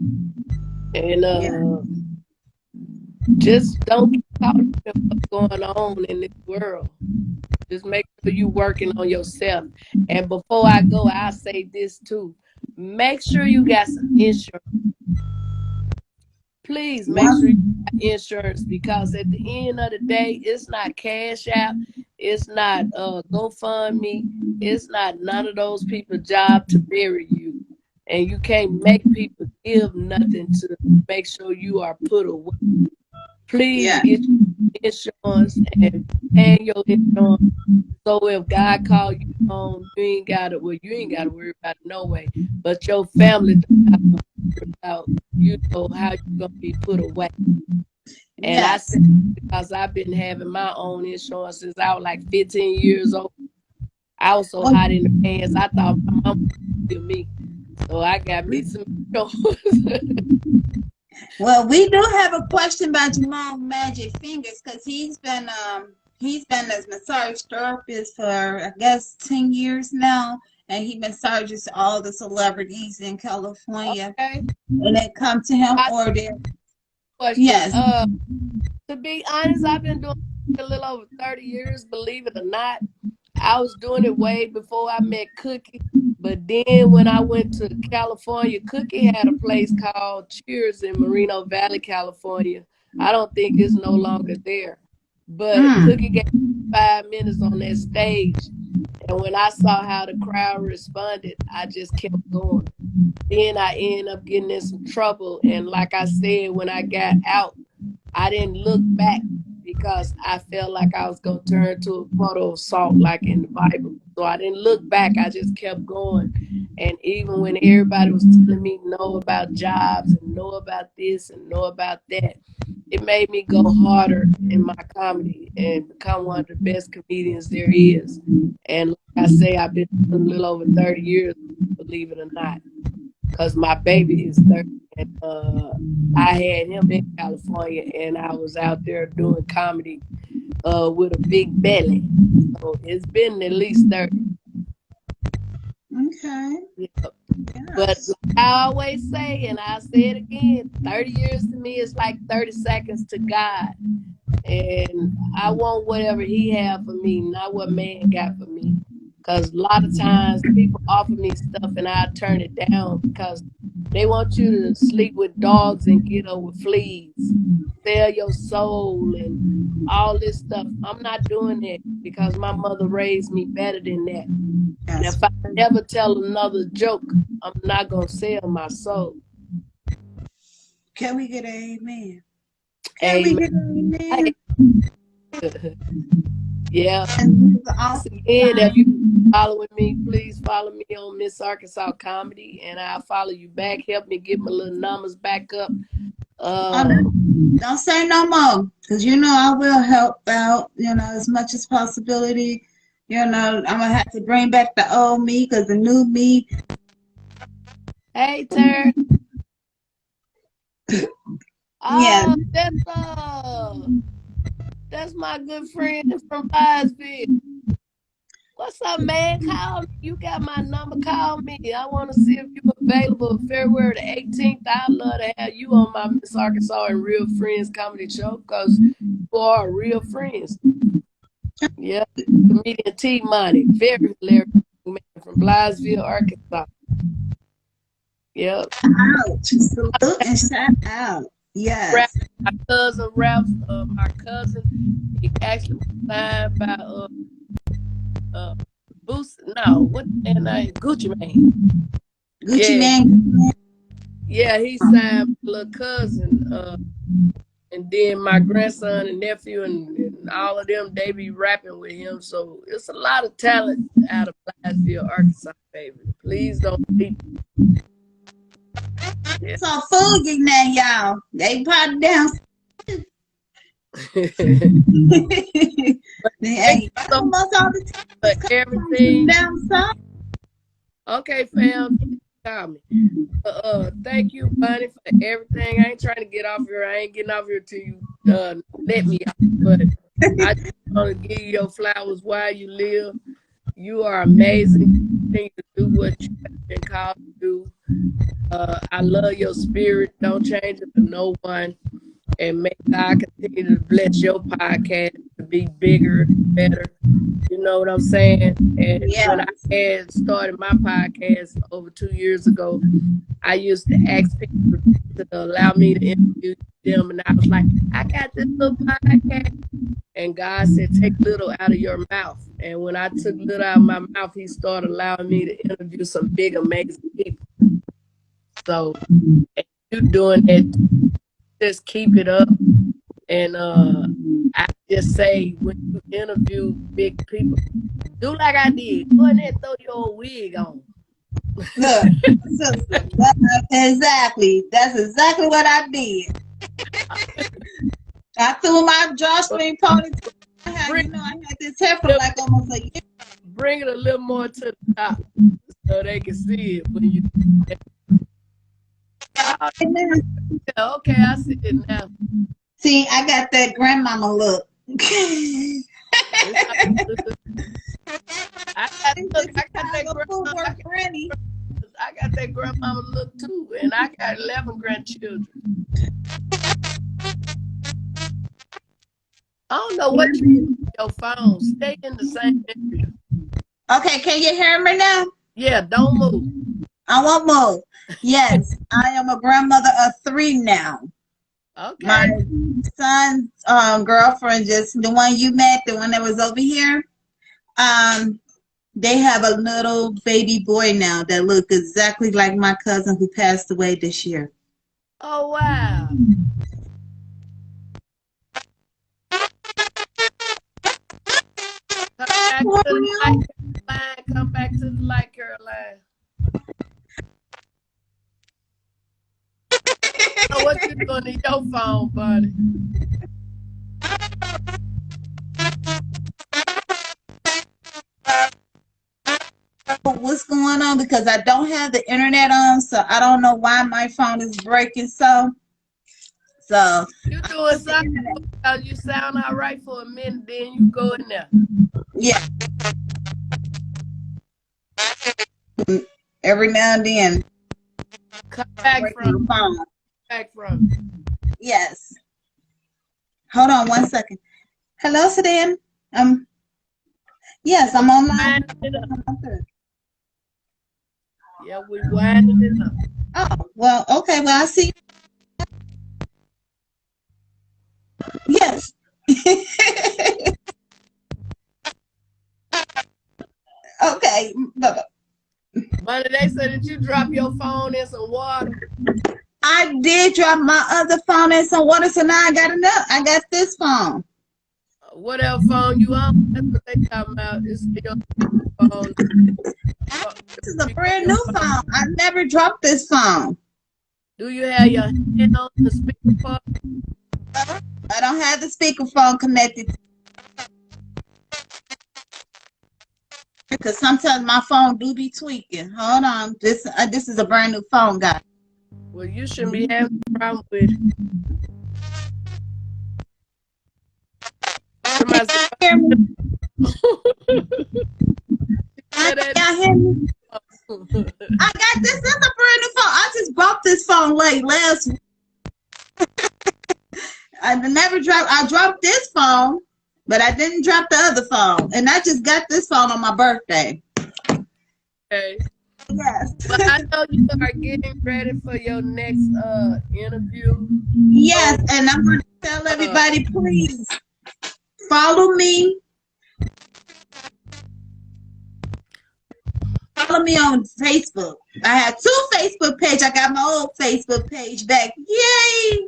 And just don't get caught up in what's going on in this world. Just make sure you're working on yourself. And before I go, I'll say this too. Make sure you got some insurance. Please make sure you got insurance, because at the end of the day, it's not Cash App, it's not GoFundMe, it's not none of those people's job to bury you. And you can't make people give nothing to make sure you are put away. Please get your insurance and pay your insurance. So if God call you home, you ain't got to worry about it no way. But your family don't have to worry about, how you're going to be put away. And I said, because I've been having my own insurance since I was like 15 years old. I was so hot in the pants, I thought my mom would kill me. So I got me some insurance. Well, we do have a question about Jamal Magic Fingers, because he's been a massage therapist for, I guess, 10 years now, and he massages all the celebrities in California. Okay. And they come to him or they. Yes. To be honest, I've been doing it a little over 30 years, believe it or not. I was doing it way before I met Cookie. But then when I went to California, Cookie had a place called Cheers in Moreno Valley, California. I don't think it's no longer there. But Cookie gave me 5 minutes on that stage. And when I saw how the crowd responded, I just kept going. Then I ended up getting in some trouble. And like I said, when I got out, I didn't look back, because I felt like I was going to turn to a puddle of salt like in the Bible. So I didn't look back. I just kept going. And even when everybody was telling me no about jobs and no about this and no about that, it made me go harder in my comedy and become one of the best comedians there is. And like I say, I've been doing a little over 30 years, believe it or not, because my baby is 30. And I had him in California, and I was out there doing comedy with a big belly. So it's been at least 30. Okay. Yeah. But Yes. like I always say, and I say it again, 30 years to me is like 30 seconds to God. And I want whatever he have for me, not what man got for me. Because a lot of times people offer me stuff and I turn it down because they want you to sleep with dogs and get over fleas, sell your soul and all this stuff. I'm not doing that because my mother raised me better than that. And Yes. if I never tell another joke, I'm not going to sell my soul. Can we get an amen? Can we Amen. get an amen? Yeah. And this is Once awesome again, if you time. following me, please follow me on Miss Arkansas Comedy, and I'll follow you back. Help me get my little numbers back up. Don't say no more, because you know I will help out, as much as possibility. I'm gonna have to bring back the old me, because the new me. Hey, Terry. Yeah. Oh, that's my good friend from Byesville. What's up, man? Call me. You got my number. Call me. I want to see if you're available February the 18th. I'd love to have you on my Miss Arkansas and Real Friends comedy show because you are real friends. Yeah. Comedian T Money. Very hilarious man from Blythesville, Arkansas. Yep. Out. Salute and shout out. Yes. My cousin Ralph, my cousin, he actually was signed by Boost. No, what man name? Gucci Mane. Gucci Yeah, Mane. yeah, he signed my little cousin. And then my grandson and nephew and all of them, they be rapping with him. So it's a lot of talent out of Blythesville, Arkansas, baby. Please don't sleep. Yeah. So food getting that, y'all. They probably down. Hey, almost all the time Everything. down south. Okay, fam. Call me. Thank you, Bunny, for everything. I ain't trying to get off here. I ain't getting off here till you let me out. But I just want to give you your flowers while you live. You are amazing. Continue to do what you have been called to do. I love your spirit. Don't change it for no one. And may God continue to bless your podcast to be bigger and better. You know what I'm saying? And when I had started my podcast over 2 years ago, I used to ask people to allow me to interview them. And I was like, I got this little podcast. And God said, take little out of your mouth. And when I took little out of my mouth, he started allowing me to interview some big, amazing people. So you doing it, just keep it up. And I just say, when you interview big people, do like I did. Go in there and throw your wig on. Look, exactly. That's exactly what I did. I threw my drawstring ponytail. I had this hair for like almost a year. Bring it a little more to the top so they can see it when you. Okay, I see it now. See, I got that grandmama look. I got that grandmama look too, and I got 11 grandchildren. I don't know what you do with your phone. Stay in the same area. Okay, can you hear me now? Yeah, don't move. I won't move. Yes, I am a grandmother of 3 now. Okay. My son's girlfriend, just the one you met, the one that was over here, they have a little baby boy now that looks exactly like my cousin who passed away this year. Oh, wow. back to the light, Caroline. So what you doing to your phone, buddy? What's going on? Because I don't have the internet on, so I don't know why my phone is breaking. So you doing something? You sound all right for a minute, then you go in there. Yeah. Every now and then. Come back from the phone. Back from. Yes. Hold on 1 second. Hello, Sedan. Yes, I'm online. Yeah, we winding it up. Oh, well, okay. Well, I see. Yes. Okay. Money, they said that you drop your phone in some water. I did drop my other phone in some water, so now I got this phone. Whatever phone you on, that's what they talking about. It's your phone. This is a brand new phone. I never dropped this phone. Do you have your hand on the speakerphone? I don't have the speakerphone connected. Because sometimes my phone do be tweaking. Hold on. This is a brand new phone, guys. Well, you shouldn't be having a problem with it. Somebody said, hear me? Y'all hear me? I got this. This is a brand new phone. I just bought this phone last week. I dropped this phone, but I didn't drop the other phone. And I just got this phone on my birthday. Okay. Yes. But I know you are getting ready for your next interview. Yes, and I'm going to tell everybody, please follow me. Follow me on Facebook. I have 2 Facebook pages. I got my old Facebook page back. Yay!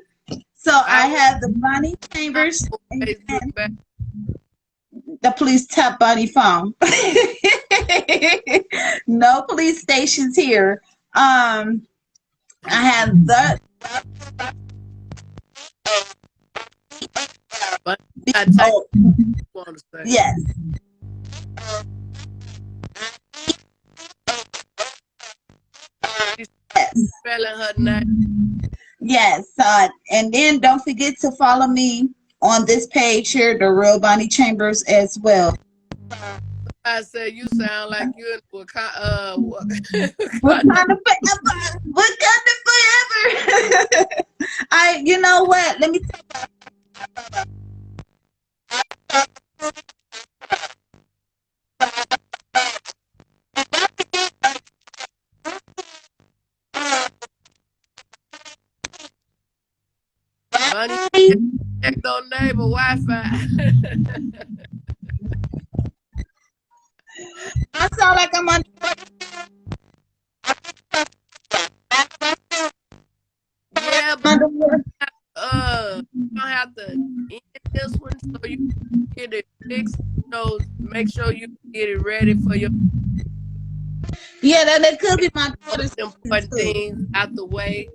So I have the Bonnie Chambers and the Please Tap Bonnie phone. No police stations here. I have the yes. Spelling her name. Yes, and then don't forget to follow me on this page here, The Real Bonnie Chambers, as well. I said you sound like you in Wakanda forever. You know what? Let me tell you. Bonnie, check on neighbor Wi-Fi. I sound like I'm on. Yeah, but you don't have to end this one so you can get it fixed. So make sure you get it ready for your. Yeah, that could be my daughter's important things out the way.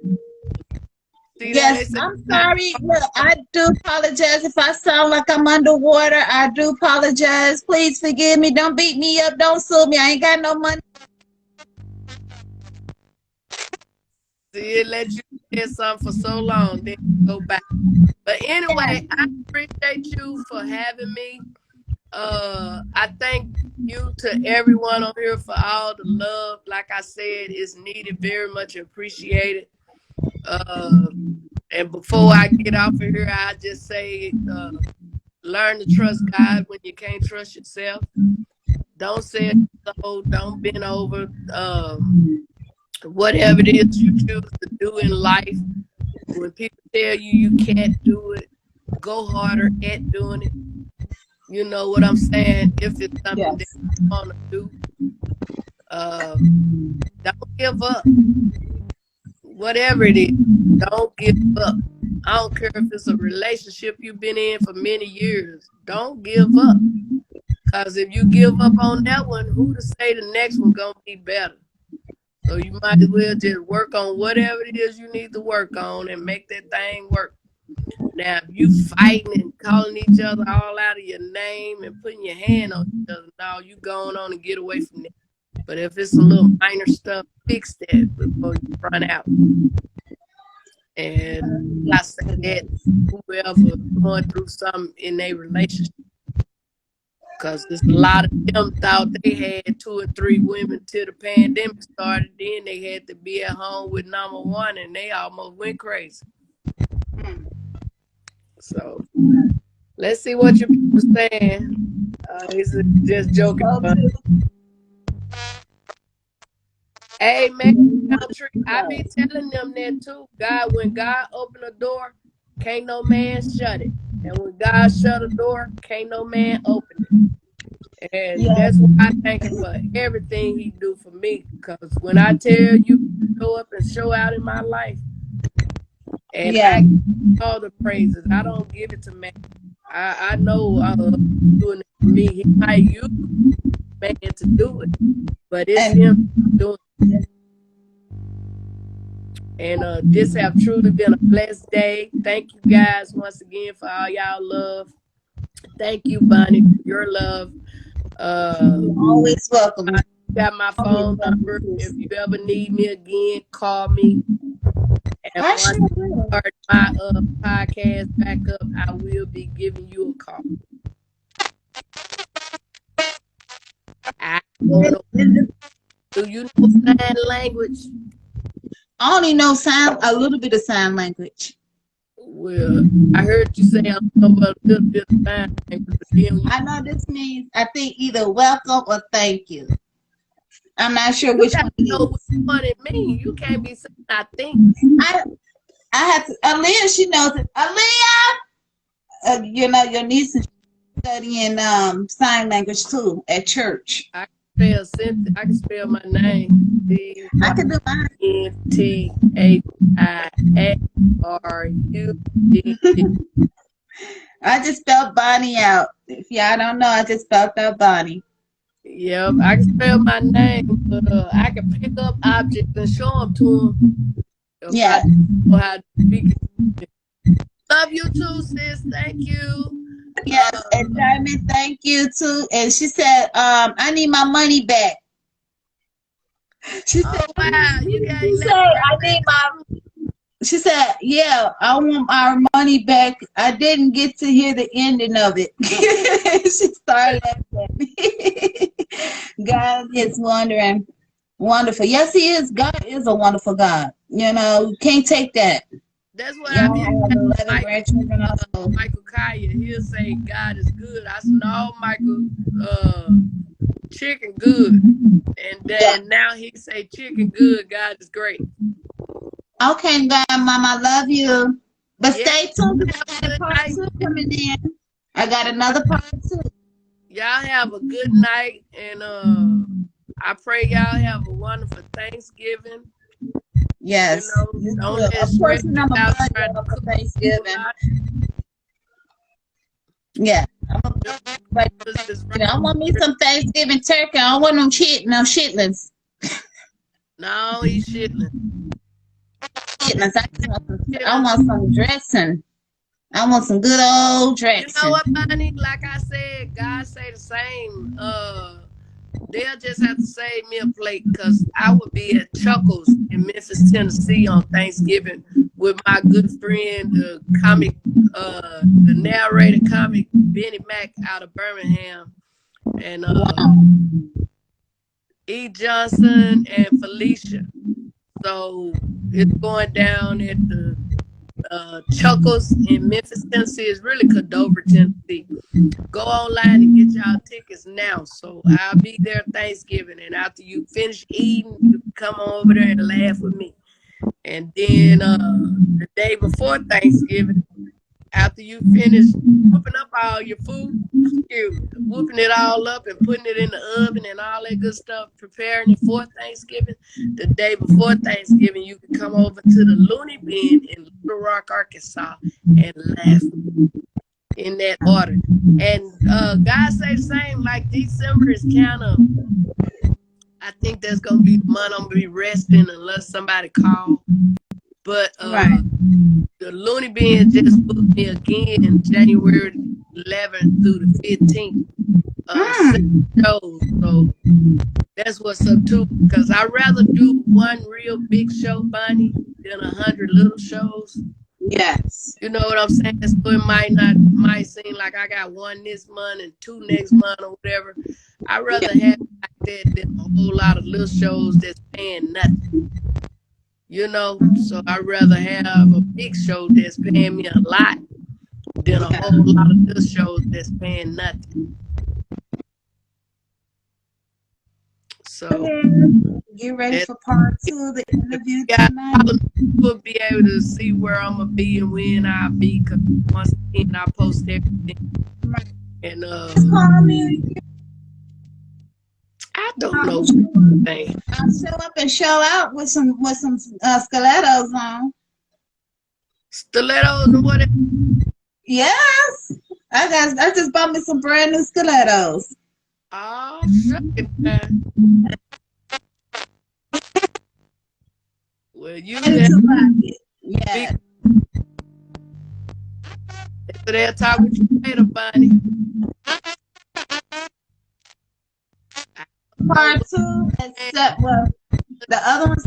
See, yes, I'm sorry. Look, I do apologize if I sound like I'm underwater. I do apologize. Please forgive me. Don't beat me up. Don't sue me. I ain't got no money. See, it let you get something for so long, then go back. But anyway, I appreciate you for having me. I thank you to everyone on here for all the love. Like I said, it's needed, very much appreciated. And before I get off of here, I just say, learn to trust God when you can't trust yourself. Don't say it so, don't bend over. Whatever it is you choose to do in life, when people tell you you can't do it, go harder at doing it. You know what I'm saying? If it's something that you want to do, don't give up. Whatever it is, don't give up. I don't care if it's a relationship you've been in for many years. Don't give up. Because if you give up on that one, who to say the next one gonna be better? So you might as well just work on whatever it is you need to work on and make that thing work. Now, if you fighting and calling each other all out of your name and putting your hand on each other, now you going on and get away from that. But if it's a little minor stuff, fix that before you run out. And I say that whoever going through something in their relationship, because there's a lot of them thought they had 2 or 3 women till the pandemic started. Then they had to be at home with number one, and they almost went crazy. So let's see what you people saying. He's just joking. Hey, man, country, I be telling them that too. God, when God open a door, can't no man shut it. And when God shut a door, can't no man open it. And that's why I thank him for everything he do for me. Because when I tell you, show up and show out in my life, and I give all the praises. I don't give it to man. I know doing it for me. He might use man to do it, but it's him doing it. And this have truly been a blessed day. Thank you guys once again for all y'all love. Thank you, Bonnie, for your love. Always welcome. I got my phone number. If you ever need me again, call me. And once I start my podcast back up, I will be giving you a call. I don't know. Do you know sign language? I only know a little bit of sign language. Well, I heard you say I know about a little bit of sign language. I know this means, I think, either welcome or thank you. I'm not sure which one it is. Which one it means. You can't be saying I think. I have to. Aaliyah, she knows it. Aaliyah, you know your niece is studying sign language too at church. I can spell my name. I can do mine. N-T-H-I-A-R-U-D. I just spelled Bonnie out. If y'all don't know, I just spelled out Bonnie. Yep, I can spell my name, but I can pick up objects and show them to them. Yeah. How to speak. Love you too, sis. Thank you. Yes, and Diamond, thank you too. And she said, I need my money back. She said, wow, she said, yeah, I want our money back. I didn't get to hear the ending of it. She started laughing. God is wonderful. Yes, he is. God is a wonderful God. You know, you can't take that. That's what I mean. Michael Kaya, he'll say God is good. I said, no, Michael, chicken good. And then now he say chicken good, God is great. Okay, God, Mama, I love you. But stay tuned because I got a part 2 coming in. I got another part 2. Y'all have a good night, and I pray y'all have a wonderful Thanksgiving. Yes. You know, don't let stress out trying to cook Thanksgiving. Yeah. I want me some Thanksgiving turkey. I don't want no chitlins. No, he's chitlins. I want some dressing. I want some good old dressing. You know what, Bonnie? Like I said, God say the same. They'll just have to save me a plate because I would be at Chuckles in Memphis, Tennessee on Thanksgiving with my good friend, the narrator comic, Benny Mac out of Birmingham, and E. Johnson and Felicia. So it's going down at the Chuckles in Memphis, Tennessee. Is really Cadover, Tennessee. Go online and get y'all tickets now. So I'll be there Thanksgiving, and after you finish eating, you can come over there and laugh with me. And then the day before Thanksgiving, after you finish whooping up all your food, whooping it all up and putting it in the oven and all that good stuff, preparing it for Thanksgiving, the day before Thanksgiving, you can come over to the Looney Bin in Little Rock, Arkansas, and laugh. in that order. And God say the same, like December is kind of, I think that's gonna be the month I'm gonna be resting unless somebody call. But Right. the Looney Bin just booked me again January 11th through the 15th. 6 shows. So that's what's up too. Because I'd rather do one real big show, Bonnie, than 100 little shows. Yes. You know what I'm saying? So it might seem like I got one this month and 2 next month or whatever. I'd rather have like that than a whole lot of little shows that's paying nothing. You know, so I'd rather have a big show that's paying me a lot than a whole lot of little shows that's paying nothing. So get ready for part 2 of the interview tonight. We'll be able to see where I'm gonna be and when I'll be. Cause once again, I post everything. And call me. I don't know. I'll show up and show out with some stilettos on. Stilettos and what? Yes, I just bought me some brand new stilettos. Oh, shut it, man. Well, you yeah. So they'll talk with you later, Bonnie. Part 2, except well, the other ones.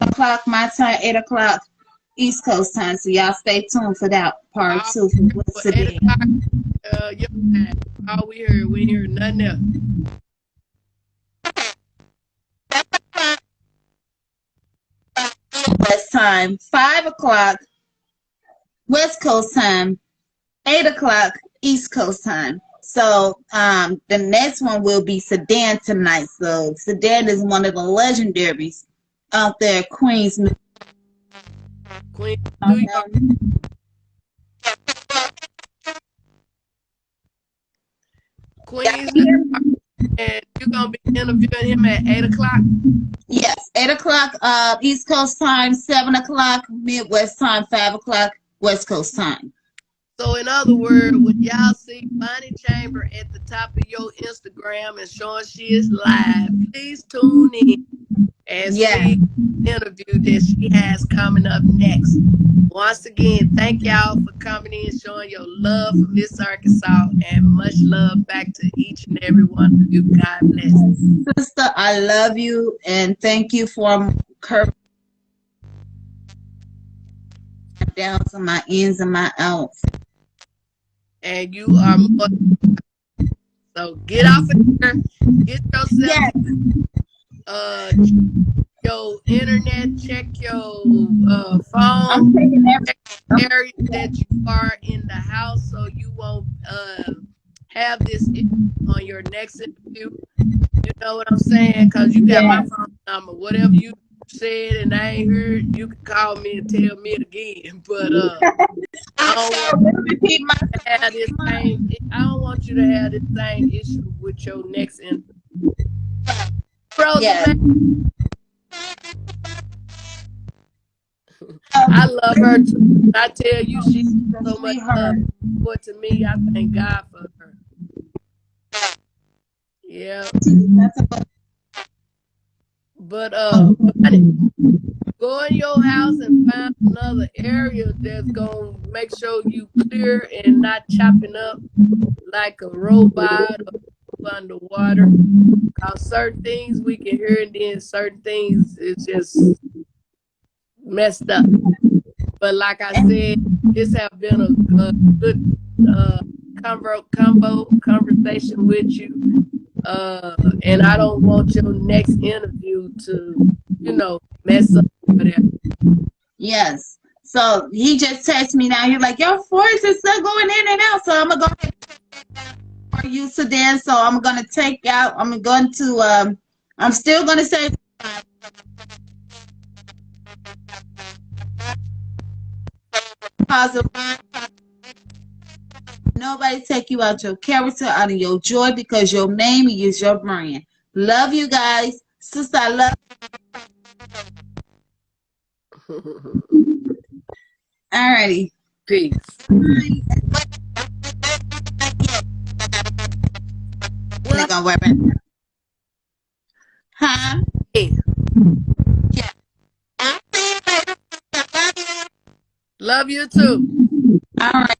O'clock my time, 8 o'clock East Coast time. So y'all stay tuned for that part 2 for what's today. All we heard nothing else. West time, 5 o'clock West Coast time, 8 o'clock East Coast time. So the next one will be Sedan tonight. So Sedan is one of the legendaries out there, Queens, New York. Queens, and you're gonna be interviewing him at 8 o'clock? Yes, 8 o'clock East Coast time, 7 o'clock Midwest time, 5 o'clock West Coast time. So in other words, when y'all see Bonnie Chamber at the top of your Instagram and showing she is live, please tune in and see the interview that she has coming up next. Once again, thank y'all for coming in, showing your love for Miss Arkansas, and much love back to each and every one of you. God bless. Sister, I love you, and thank you for curving down to my ins and my outs. And you are more. So get off of here. Get yourself. Your internet, check your phone, check the area that you are in the house so you won't have this on your next interview. You know what I'm saying? Because you got my phone number. Whatever you said and I ain't heard, you can call me and tell me it again. But I don't want you to have this same issue with your next interview. I love her too. I tell you, she's so much love to me. I thank God for her. Yeah. But go in your house and find another area that's gonna make sure you clear and not chopping up like a robot or underwater. Because certain things we can hear, and then certain things it's just messed up. But like I said, this have been a good conversation with you. And I don't want your next interview to, mess up whatever. Yes. So he just texted me now. He's like, your voice is still going in and out. So I'm gonna go ahead and for you, Sedan. So I'm gonna take out. I'm still gonna say. Nobody take you out your character, out of your joy, because your name is your brand. Love you guys. Sister, I love Alrighty. Peace. They're gonna wear it. Huh? Hey, Yeah. I'll see you later. I love you. love you too. All right.